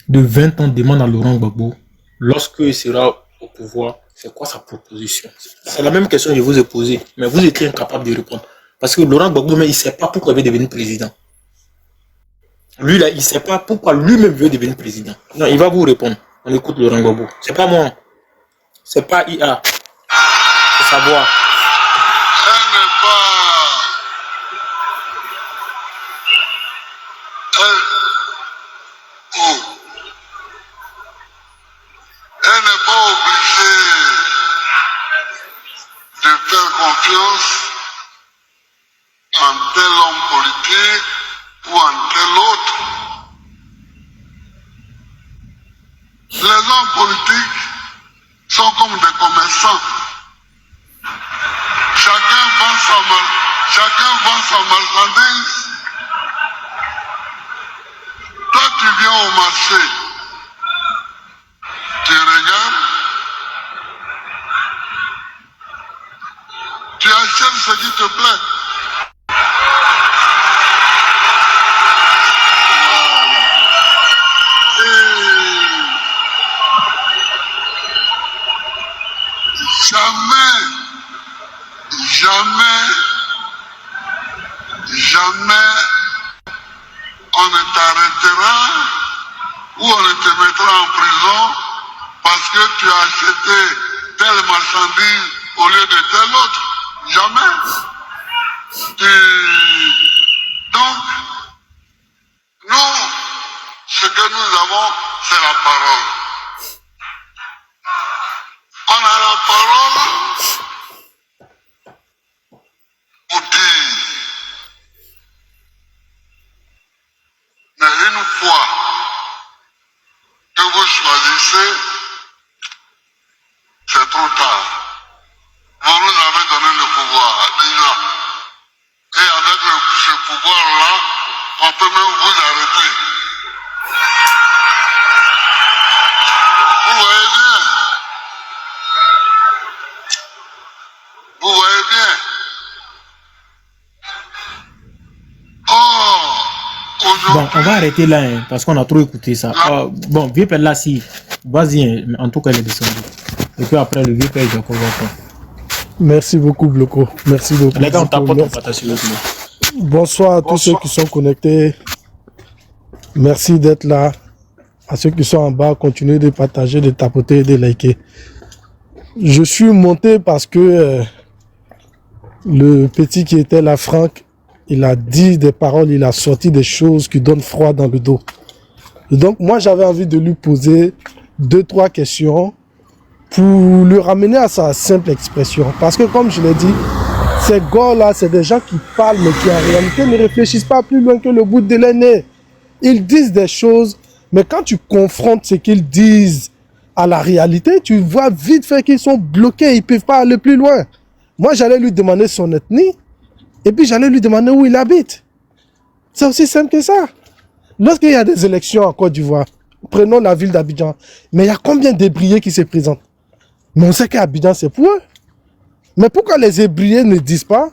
de 20 ans demande à Laurent Gbagbo, lorsqu'il sera au pouvoir, c'est quoi sa proposition? C'est la même question que je vous ai posée, mais vous étiez incapable de répondre. Parce que Laurent Gbagbo, il ne sait pas pourquoi il veut devenir président. Lui, là, il ne sait pas pourquoi lui-même veut devenir président. Non, il va vous répondre. On écoute Laurent Gbagbo. C'est pas moi. C'est pas IA. C'est savoir. Elle n'est pas obligée de faire confiance en tel homme politique ou en tel autre. Les hommes politiques sont comme des commerçants. Chacun vend sa marchandise. Toi, tu viens au marché. Tu regardes, tu achètes ce qui te plaît. Jamais on ne t'arrêtera ou on ne te mettra en prison parce que tu as acheté telle marchandise au lieu de telle autre. Jamais. Donc, nous, ce que nous avons, c'est la parole. On a la parole pour dire. Mais une fois que vous choisissez, c'est trop tard. Vous nous avez donné le pouvoir déjà. Et avec ce pouvoir-là, on peut même vous arrêter. Vous voyez bien. Vous voyez bien. Bon, on va arrêter là, hein, parce qu'on a trop écouté ça. Bon, vieux père là, si, vas-y, hein, en tout cas, il est descendu. Et puis après, le vieux père, il va pas. Merci beaucoup, Bloco. Merci beaucoup. Les gars, on tapote, on partage sur le film. Bonsoir à tous ceux qui sont connectés. Merci d'être là. À ceux qui sont en bas, continuez de partager, de tapoter et de liker. Je suis monté parce que le petit qui était là, Franck, il a dit des paroles, il a sorti des choses qui donnent froid dans le dos. Et donc, moi, j'avais envie de lui poser 2-3 questions pour le ramener à sa simple expression. Parce que, comme je l'ai dit, ces gars-là, c'est des gens qui parlent, mais qui en réalité ne réfléchissent pas plus loin que le bout de leur nez. Ils disent des choses, mais quand tu confrontes ce qu'ils disent à la réalité, tu vois vite fait qu'ils sont bloqués, ils ne peuvent pas aller plus loin. Moi, j'allais lui demander son ethnie, et puis j'allais lui demander où il habite. C'est aussi simple que ça. Lorsqu'il y a des élections en Côte d'Ivoire, prenons la ville d'Abidjan, mais il y a combien d'ébriés qui se présentent? Mais on sait qu'Abidjan, c'est pour eux. Mais pourquoi les ébriés ne disent pas,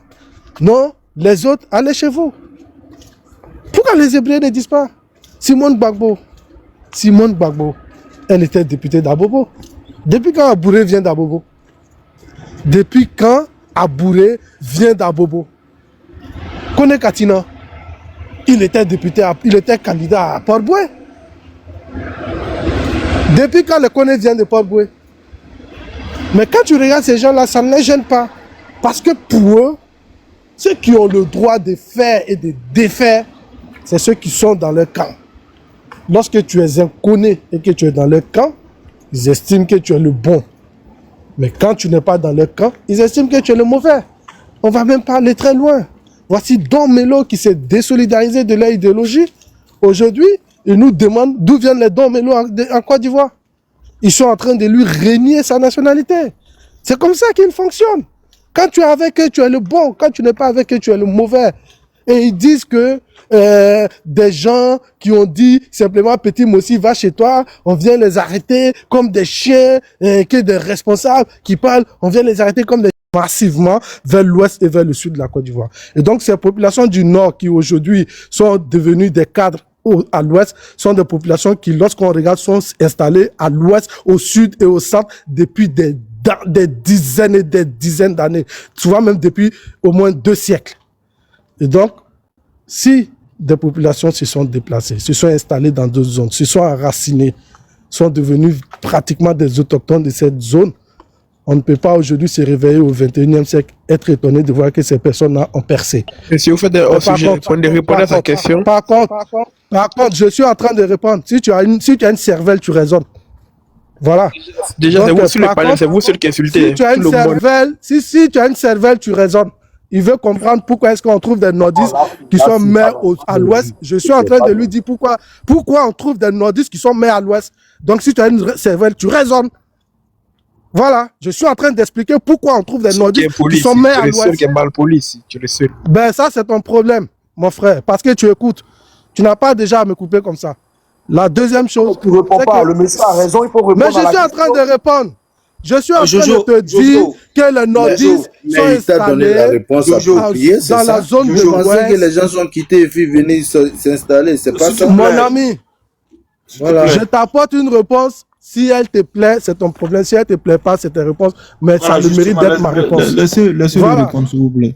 non, les autres, allez chez vous? Pourquoi les ébriés ne disent pas? Simone Gbagbo, elle était députée d'Abobo. Depuis quand Abouré vient d'Abobo? Depuis quand Abouré vient d'Abobo? Kone Katina, il était candidat à Port-Boué. Depuis quand le Kone vient de Port-Boué? Mais quand tu regardes ces gens-là, ça ne les gêne pas. Parce que pour eux, ceux qui ont le droit de faire et de défaire, c'est ceux qui sont dans leur camp. Lorsque tu es un Kone et que tu es dans leur camp, ils estiment que tu es le bon. Mais quand tu n'es pas dans leur camp, ils estiment que tu es le mauvais. On ne va même pas aller très loin. Voici Don Melo qui s'est désolidarisé de leur idéologie. Aujourd'hui, il nous demande d'où viennent les Don Melo en Côte d'Ivoire. Ils sont en train de lui renier sa nationalité. C'est comme ça qu'il fonctionne. Quand tu es avec eux, tu es le bon. Quand tu n'es pas avec eux, tu es le mauvais. Et ils disent que des gens qui ont dit simplement Petit Mossi, va chez toi, on vient les arrêter comme des chiens, que des responsables qui parlent, on vient les arrêter comme des massivement vers l'ouest et vers le sud de la Côte d'Ivoire. Et donc ces populations du nord qui aujourd'hui sont devenues des cadres à l'ouest sont des populations qui, lorsqu'on regarde, sont installées à l'ouest, au sud et au centre depuis des dizaines et des dizaines d'années, souvent même depuis au moins 2 siècles. Et donc, si des populations se sont déplacées, se sont installées dans d'autres zones, se sont enracinées, sont devenues pratiquement des autochtones de cette zone, on ne peut pas aujourd'hui se réveiller au 21e siècle, être étonné de voir que ces personnes-là ont percé. Et si vous faites des hors-sujets, vous pouvez répondre à sa question. Par contre, je suis en train de répondre. Si tu as une cervelle, tu raisonnes. Voilà. Déjà, c'est vous sur le panel, c'est vous seul qui insultez. Si tu as une cervelle, si tu as une cervelle, tu raisonnes. Il veut comprendre pourquoi est-ce qu'on trouve des nordistes qui sont maires à l'ouest. Je suis en train de lui dire pourquoi on trouve des nordistes qui sont maires à l'ouest. Donc si tu as une cervelle, tu raisonnes. Voilà, je suis en train d'expliquer pourquoi on trouve des nordistes qui sont maires à l'ouest. Tu es le seul qui est mal poli ici, tu es le seul. Ben ça c'est ton problème, mon frère, parce que tu écoutes. Tu n'as pas déjà à me couper comme ça. La deuxième chose, tu réponds pas, le monsieur a raison, il faut répondre. Mais je suis en train de répondre. Je suis en train de te dire que les nordistes sont installés dans la zone de l'ouest. Je pensais que les gens sont quittés et puis venir s'installer, c'est pas ça. Mon ami, voilà. Je t'apporte une réponse. Si elle te plaît, c'est ton problème. Si elle te plaît pas, c'est ta réponse. Mais voilà, ça le mérite d'être ma réponse. Laissez-le répondre, s'il vous plaît.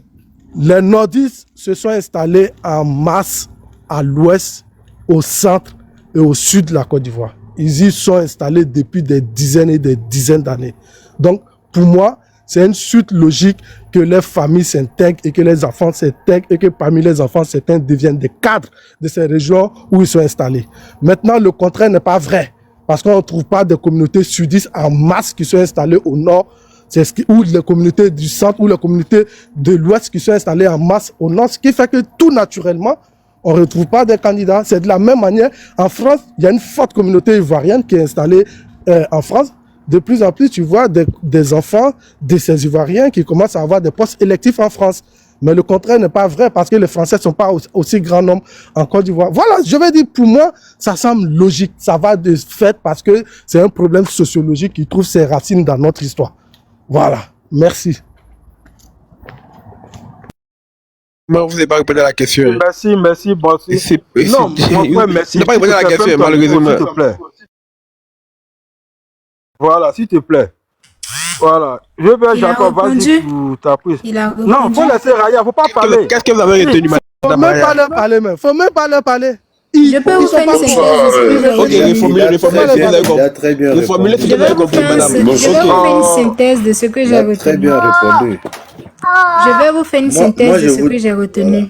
Les nordistes se sont installés en masse à l'ouest, au centre et au sud de la Côte d'Ivoire. Ils y sont installés depuis des dizaines et des dizaines d'années. Donc, pour moi, c'est une suite logique que les familles s'intègrent et que les enfants s'intègrent et que parmi les enfants, certains deviennent des cadres de ces régions où ils sont installés. Maintenant, le contraire n'est pas vrai. Parce qu'on ne trouve pas de communautés sudistes en masse qui sont installées au nord, ou les communautés du centre, ou les communautés de l'ouest qui sont installées en masse au nord, ce qui fait que tout naturellement, on ne retrouve pas des candidats. C'est de la même manière, en France, il y a une forte communauté ivoirienne qui est installée en France. De plus en plus, tu vois des enfants de ces Ivoiriens qui commencent à avoir des postes électifs en France. Mais le contraire n'est pas vrai parce que les Français ne sont pas aussi grand nombre en Côte d'Ivoire. Voilà, je vais dire, pour moi, ça semble logique. Ça va de fait parce que c'est un problème sociologique qui trouve ses racines dans notre histoire. Voilà, merci. Non, vous n'avez pas répondu à la question. Merci, bon. Non, mon frère, merci. Vous n'avez pas répondu à la question, malheureusement. S'il te plaît. Voilà, s'il te plaît. Voilà. Je vais, Jacob, vas-y pour ta prise. Non, il faut laisser Raya, il ne faut pas parler. Qu'est-ce que vous avez retenu, madame Raya? Faut même pas leur parler. Je peux vous faire une synthèse. Ok, de ce que j'ai retenu. Très bien répondu. Je vais vous faire une synthèse de ce que j'ai retenu.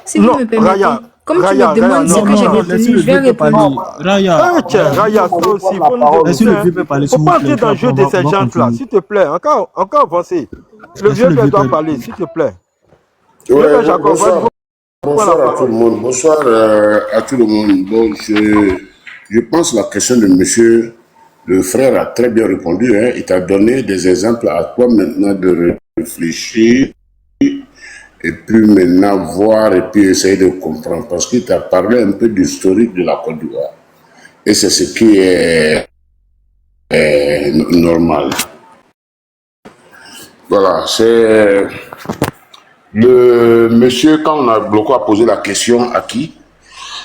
Si vous me permettez. Comme tu me demandes ce que j'ai retenu, je vais répondre. Raya, toi aussi, il faut nous faut pas entrer dans le jeu de ces gens-là, s'il te plaît. Encore avancer. Le vieux père doit parler, s'il te plaît. Bonsoir à tout le monde. Bonsoir à tout le monde. Bon, je pense que la question de monsieur, le frère a très bien répondu. Hein. Il t'a donné des exemples à toi maintenant de réfléchir et puis maintenant voir et puis essayer de comprendre. Parce qu'il t'a parlé un peu d'historique de la Côte d'Ivoire. Et c'est ce qui est normal. Voilà, c'est le monsieur, quand on a bloqué à poser la question à qui,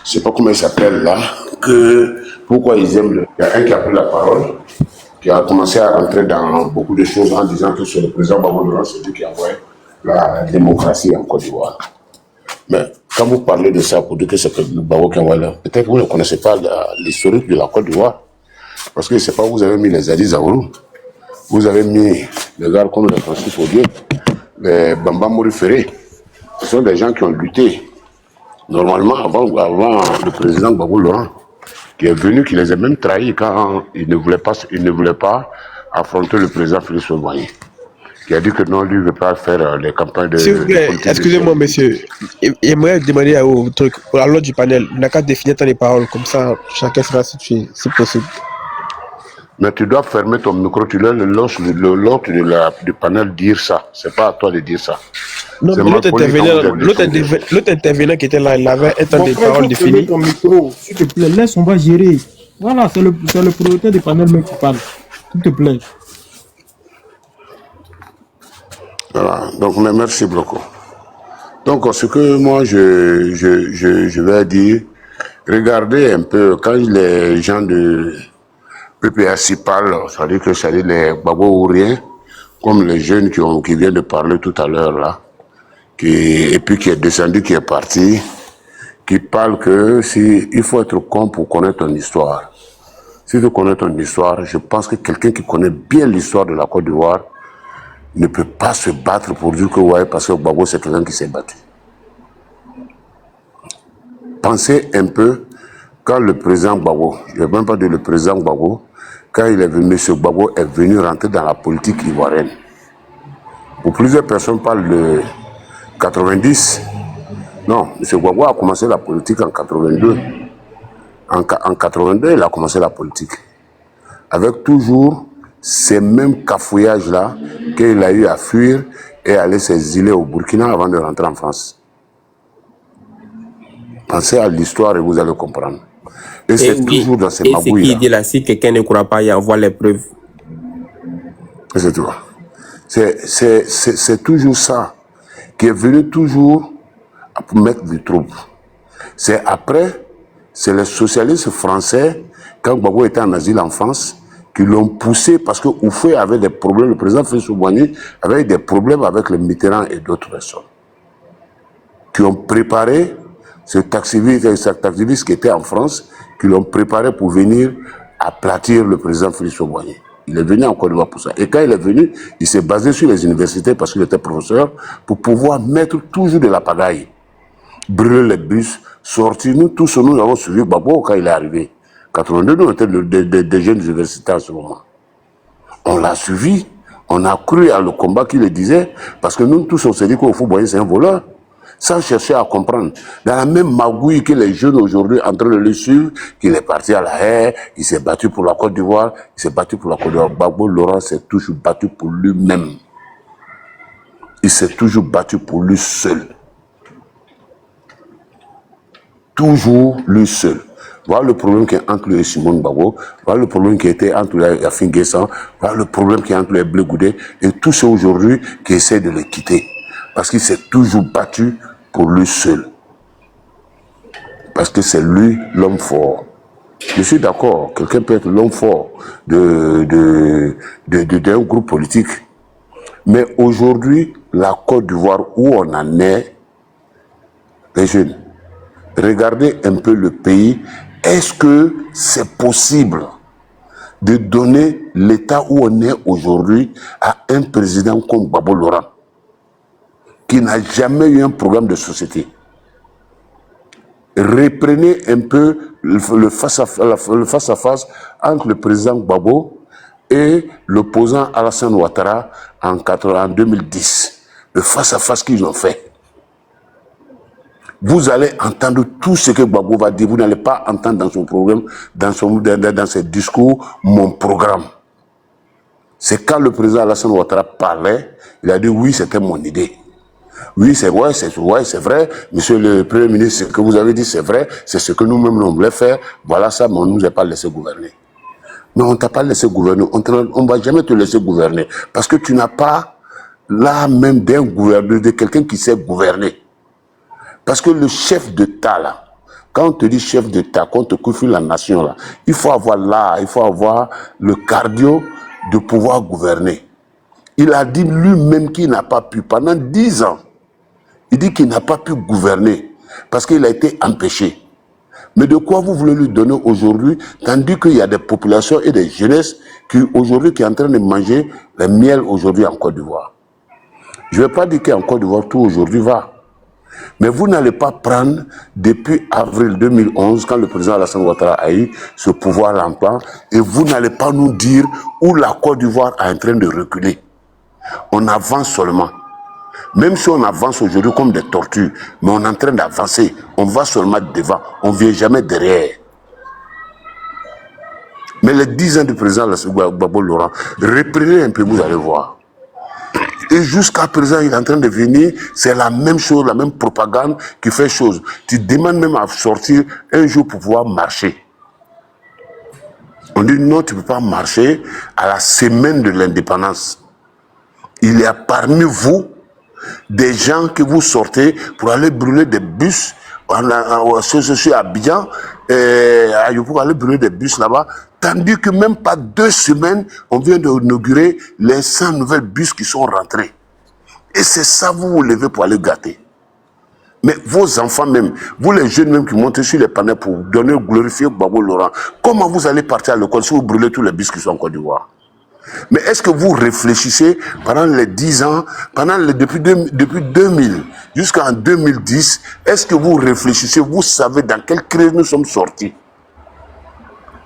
je sais pas comment il s'appelle là, que pourquoi ils aiment le... Il y a un qui a pris la parole, qui a commencé à rentrer dans beaucoup de choses en disant que c'est le président Gbagbo Laurent, c'est lui qui a envoyé la démocratie en Côte d'Ivoire. Mais quand vous parlez de ça pour dire que c'est le Gbagbo qui a envoyé là, peut-être que vous ne connaissez pas l'historique de la Côte d'Ivoire. Parce que je ne sais pas, vous avez mis les Adi Zaourou, vous avez mis les gars comme le Francis Odier, les Bamba Mori Ferré. Ce sont des gens qui ont lutté. Normalement, avant le président Gbagbo Laurent, qui est venu, qui les a même trahis quand il ne voulait pas affronter le président Félix Houphouët-Boigny, qui a dit que non, lui ne veut pas faire les campagnes de... S'il vous plaît, excusez-moi, monsieur. J'aimerais demander à vous, à l'ordre du panel, on n'a qu'à définir les paroles, comme ça, chacun sera situé, si possible. Mais tu dois fermer ton micro, tu laisses l'autre du panel dire ça. C'est pas à toi de dire ça. Non, mais l'autre intervenant qui était là, il avait un temps de parole défini. Ton micro, s'il te plaît, laisse, on va gérer. Voilà, c'est le prioritaire du panel même qui parle. S'il te plaît. Voilà, donc merci beaucoup. Donc ce que moi je vais dire, regardez un peu, quand les gens de PPAC parlent, ça veut dire que c'est les Gbagbo ou rien, comme les jeunes qui viennent de parler tout à l'heure là, et puis qui est descendu, qui est parti, qui parle que il faut être con pour connaître ton histoire. Si tu connais ton histoire, je pense que quelqu'un qui connaît bien l'histoire de la Côte d'Ivoire ne peut pas se battre pour dire que ouais, parce que Gbagbo c'est quelqu'un qui s'est battu. Pensez un peu, quand le président Gbagbo, je ne vais même pas dire le président Gbagbo, quand il est venu, M. Gbagbo est venu rentrer dans la politique ivoirienne. Pour plusieurs personnes parlent de 90. Non, M. Gbagbo a commencé la politique en 82. En 82, il a commencé la politique. Avec toujours ces mêmes cafouillages-là qu'il a eu à fuir et aller s'exiler au Burkina avant de rentrer en France. Pensez à l'histoire et vous allez comprendre. Et c'est toujours dans ces magouilles-là. Et ce qu'il dit là, si quelqu'un ne croit pas, il envoie les preuves. C'est tout. C'est toujours ça qui est venu toujours pour mettre du trouble. C'est après, c'est les socialistes français, quand Gbagbo était en asile en France, qui l'ont poussé parce que Houphouët avait des problèmes, le président Félix Houphouët-Boigny avait des problèmes avec les Mitterrand et d'autres personnes, qui ont préparé cet activiste qui était en France, qui l'ont préparé pour venir aplatir le président Félix Houphouët-Boigny. Il est venu en Côte d'Ivoire pour ça. Et quand il est venu, il s'est basé sur les universités parce qu'il était professeur pour pouvoir mettre toujours de la pagaille, brûler les bus, sortir. Nous tous, nous avons suivi Gbagbo quand il est arrivé. 82, nous étions des jeunes universitaires à ce moment. On l'a suivi, on a cru à le combat qu'il disait, parce que nous tous, on s'est dit qu'Houphouët-Boigny c'est un voleur, sans chercher à comprendre. Dans la même magouille que les jeunes aujourd'hui en train de le suivre, qu'il est parti à la haie, il s'est battu pour la Côte d'Ivoire, il s'est battu pour la Côte d'Ivoire. Gbagbo Laurent s'est toujours battu pour lui-même. Il s'est toujours battu pour lui seul. Toujours lui seul. Voilà le problème qui est entre lui et Simone Gbagbo, voilà le problème qui était entre Yafin Guessan, voilà le problème qui est entre les Blé Goudé et tous ceux aujourd'hui qui essaient de le quitter. Parce qu'il s'est toujours battu pour lui seul. Parce que c'est lui l'homme fort. Je suis d'accord, quelqu'un peut être l'homme fort d'un groupe politique. Mais aujourd'hui, la Côte d'Ivoire, où on en est, les jeunes, regardez un peu le pays. Est-ce que c'est possible de donner l'état où on est aujourd'hui à un président comme Gbagbo Laurent, qui n'a jamais eu un programme de société? Reprenez un peu le face-à-face entre le président Gbagbo et l'opposant Alassane Ouattara en 2010. Le face-à-face qu'ils ont fait. Vous allez entendre tout ce que Gbagbo va dire. Vous n'allez pas entendre dans son programme, dans ses discours, mon programme. C'est quand le président Alassane Ouattara parlait, il a dit oui, c'était mon idée. Oui, c'est vrai. Monsieur le Premier ministre, ce que vous avez dit, c'est vrai. C'est ce que nous-mêmes, on voulait faire. Voilà ça, mais on ne nous a pas laissé gouverner. Mais on ne t'a pas laissé gouverner. On ne va jamais te laisser gouverner. Parce que tu n'as pas l'âme même d'un gouverneur, de quelqu'un qui sait gouverner. Parce que le chef d'État, là, quand on te dit chef d'État, quand on te confie la nation, là, il faut avoir le cardio de pouvoir gouverner. Il a dit lui-même qu'il n'a pas pu, pendant 10 ans, il dit qu'il n'a pas pu gouverner parce qu'il a été empêché. Mais de quoi vous voulez lui donner aujourd'hui, tandis qu'il y a des populations et des jeunesses qui aujourd'hui qui sont en train de manger le miel aujourd'hui en Côte d'Ivoire. Je ne vais pas dire qu'en Côte d'Ivoire tout aujourd'hui va. Mais vous n'allez pas prendre depuis avril 2011, quand le président Alassane Ouattara a eu ce pouvoir rampant, et vous n'allez pas nous dire où la Côte d'Ivoire est en train de reculer. On avance seulement. Même si on avance aujourd'hui comme des tortues, mais on est en train d'avancer, on va seulement devant, on ne vient jamais derrière. Mais les 10 ans du président Gbagbo Laurent, reprenez un peu, vous allez voir. Et jusqu'à présent, il est en train de venir, c'est la même chose, la même propagande qui fait chose. Tu demandes même à sortir un jour pour pouvoir marcher. On dit non, tu ne peux pas marcher à la semaine de l'indépendance. Il y a parmi vous des gens que vous sortez pour aller brûler des bus à Abidjan, pour aller brûler des bus là-bas, tandis que même pas 2 semaines, on vient d'inaugurer les 100 nouvelles bus qui sont rentrés. Et c'est ça, vous vous levez pour aller gâter. Mais vos enfants même, vous les jeunes même qui montent sur les panneaux pour donner glorifier Gbagbo Laurent, comment vous allez partir à l'école si vous brûlez tous les bus qui sont en Côte d'Ivoire? Mais est-ce que vous réfléchissez pendant les 10 ans, depuis 2000 jusqu'en 2010, est-ce que vous réfléchissez, vous savez dans quelle crise nous sommes sortis?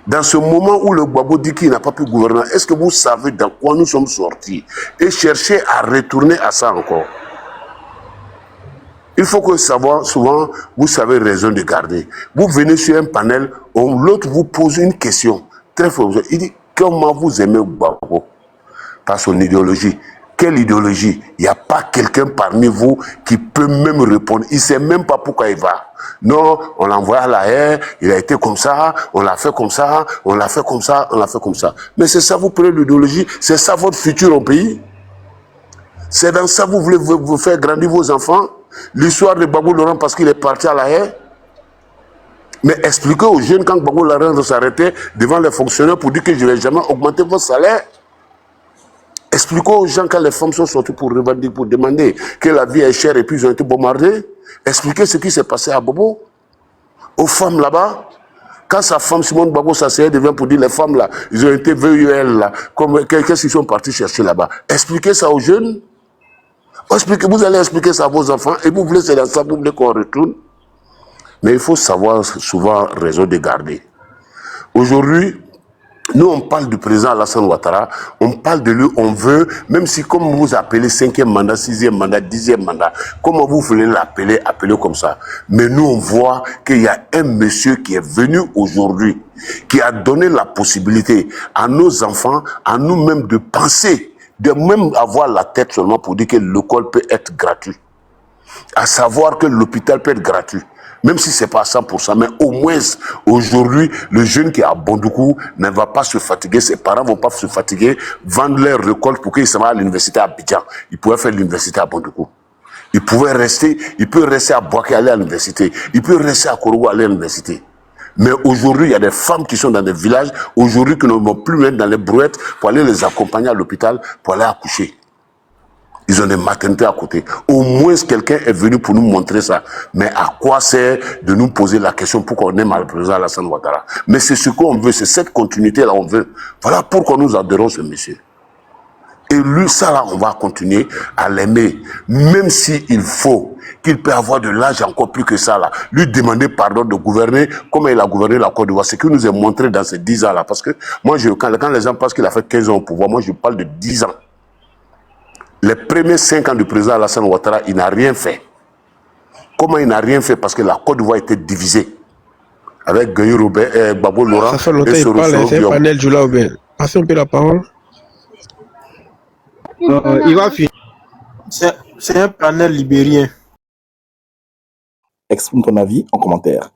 Dans ce moment où le Gbagbo dit qu'il n'a pas pu gouverner, est-ce que vous savez dans quoi nous sommes sortis? Et cherchez à retourner à ça encore. Il faut que savoir, souvent, vous savez raison de garder. Vous venez sur un panel, l'autre vous pose une question très forte. Il dit, comment vous aimez Gbagbo? Par son idéologie. Quelle idéologie? Il n'y a pas quelqu'un parmi vous qui peut même répondre. Il ne sait même pas pourquoi il va. Non, on l'a envoyé à la haie, il a été comme ça, on l'a fait comme ça, on l'a fait comme ça, on l'a fait comme ça. Mais c'est ça, vous prenez l'idéologie, c'est ça votre futur au pays. C'est dans ça que vous voulez vous faire grandir vos enfants. L'histoire de Gbagbo Laurent parce qu'il est parti à la haie. Mais expliquez aux jeunes quand Gbagbo Laurent s'arrêtait devant les fonctionnaires pour dire que je ne vais jamais augmenter votre salaire. Expliquez aux gens quand les femmes sont sorties pour revendiquer, pour demander que la vie est chère et puis ils ont été bombardés. Expliquez ce qui s'est passé à Bobo. Aux femmes là-bas. Quand sa femme, Simone Gbagbo, s'asseyait devant pour dire les femmes là, ils ont été VUL là. Qu'est-ce qu'ils sont partis chercher là-bas? Expliquez ça aux jeunes. Vous allez expliquer ça à vos enfants et vous voulez, c'est dans ça, vous voulez qu'on retourne. Mais il faut savoir souvent raison de garder. Aujourd'hui, nous on parle du président Alassane Ouattara, on parle de lui, on veut, même si comme vous appelez 5e mandat, 6e mandat, 10e mandat, comment vous voulez l'appeler, appelez comme ça. Mais nous on voit qu'il y a un monsieur qui est venu aujourd'hui, qui a donné la possibilité à nos enfants, à nous-mêmes de penser, de même avoir la tête seulement pour dire que l'école peut être gratuite. À savoir que l'hôpital peut être gratuit. Même si ce n'est pas à 100%, mais au moins, aujourd'hui, le jeune qui est à Bondoukou ne va pas se fatiguer, ses parents ne vont pas se fatiguer, vendre leur récolte pour qu'ils s'en aillent à l'université à Abidjan. Ils pouvaient faire l'université à Bondoukou. Il peut rester à Boaké, aller à l'université. Il peut rester à Korogo, aller à l'université. Mais aujourd'hui, il y a des femmes qui sont dans des villages, aujourd'hui, qui ne vont plus mettre dans les brouettes pour aller les accompagner à l'hôpital, pour aller accoucher. Ils ont des maternités à côté. Au moins, quelqu'un est venu pour nous montrer ça. Mais à quoi sert de nous poser la question pour qu'on aime le président Alassane Ouattara? Mais c'est ce qu'on veut, c'est cette continuité-là qu'on veut. Voilà pourquoi nous adorons ce monsieur. Et lui, ça là, on va continuer à l'aimer. Même s'il faut qu'il peut avoir de l'âge encore plus que ça là. Lui demander pardon de gouverner comme il a gouverné la Côte d'Ivoire. C'est ce qu'il nous a montré dans ces 10 ans là. Parce que moi, quand les gens pensent qu'il a fait 15 ans au pouvoir, moi je parle de 10 ans. Les premiers 5 ans du président Alassane Ouattara, il n'a rien fait. Comment il n'a rien fait? Parce que la Côte d'Ivoire était divisée. Avec Gueye Robert, Gbagbo Laurent. Ça fait longtemps qu'il parle, c'est un panel Jula Aubin. Passez un peu la parole. Il va finir. C'est un panel libérien. Exprime ton avis en commentaire.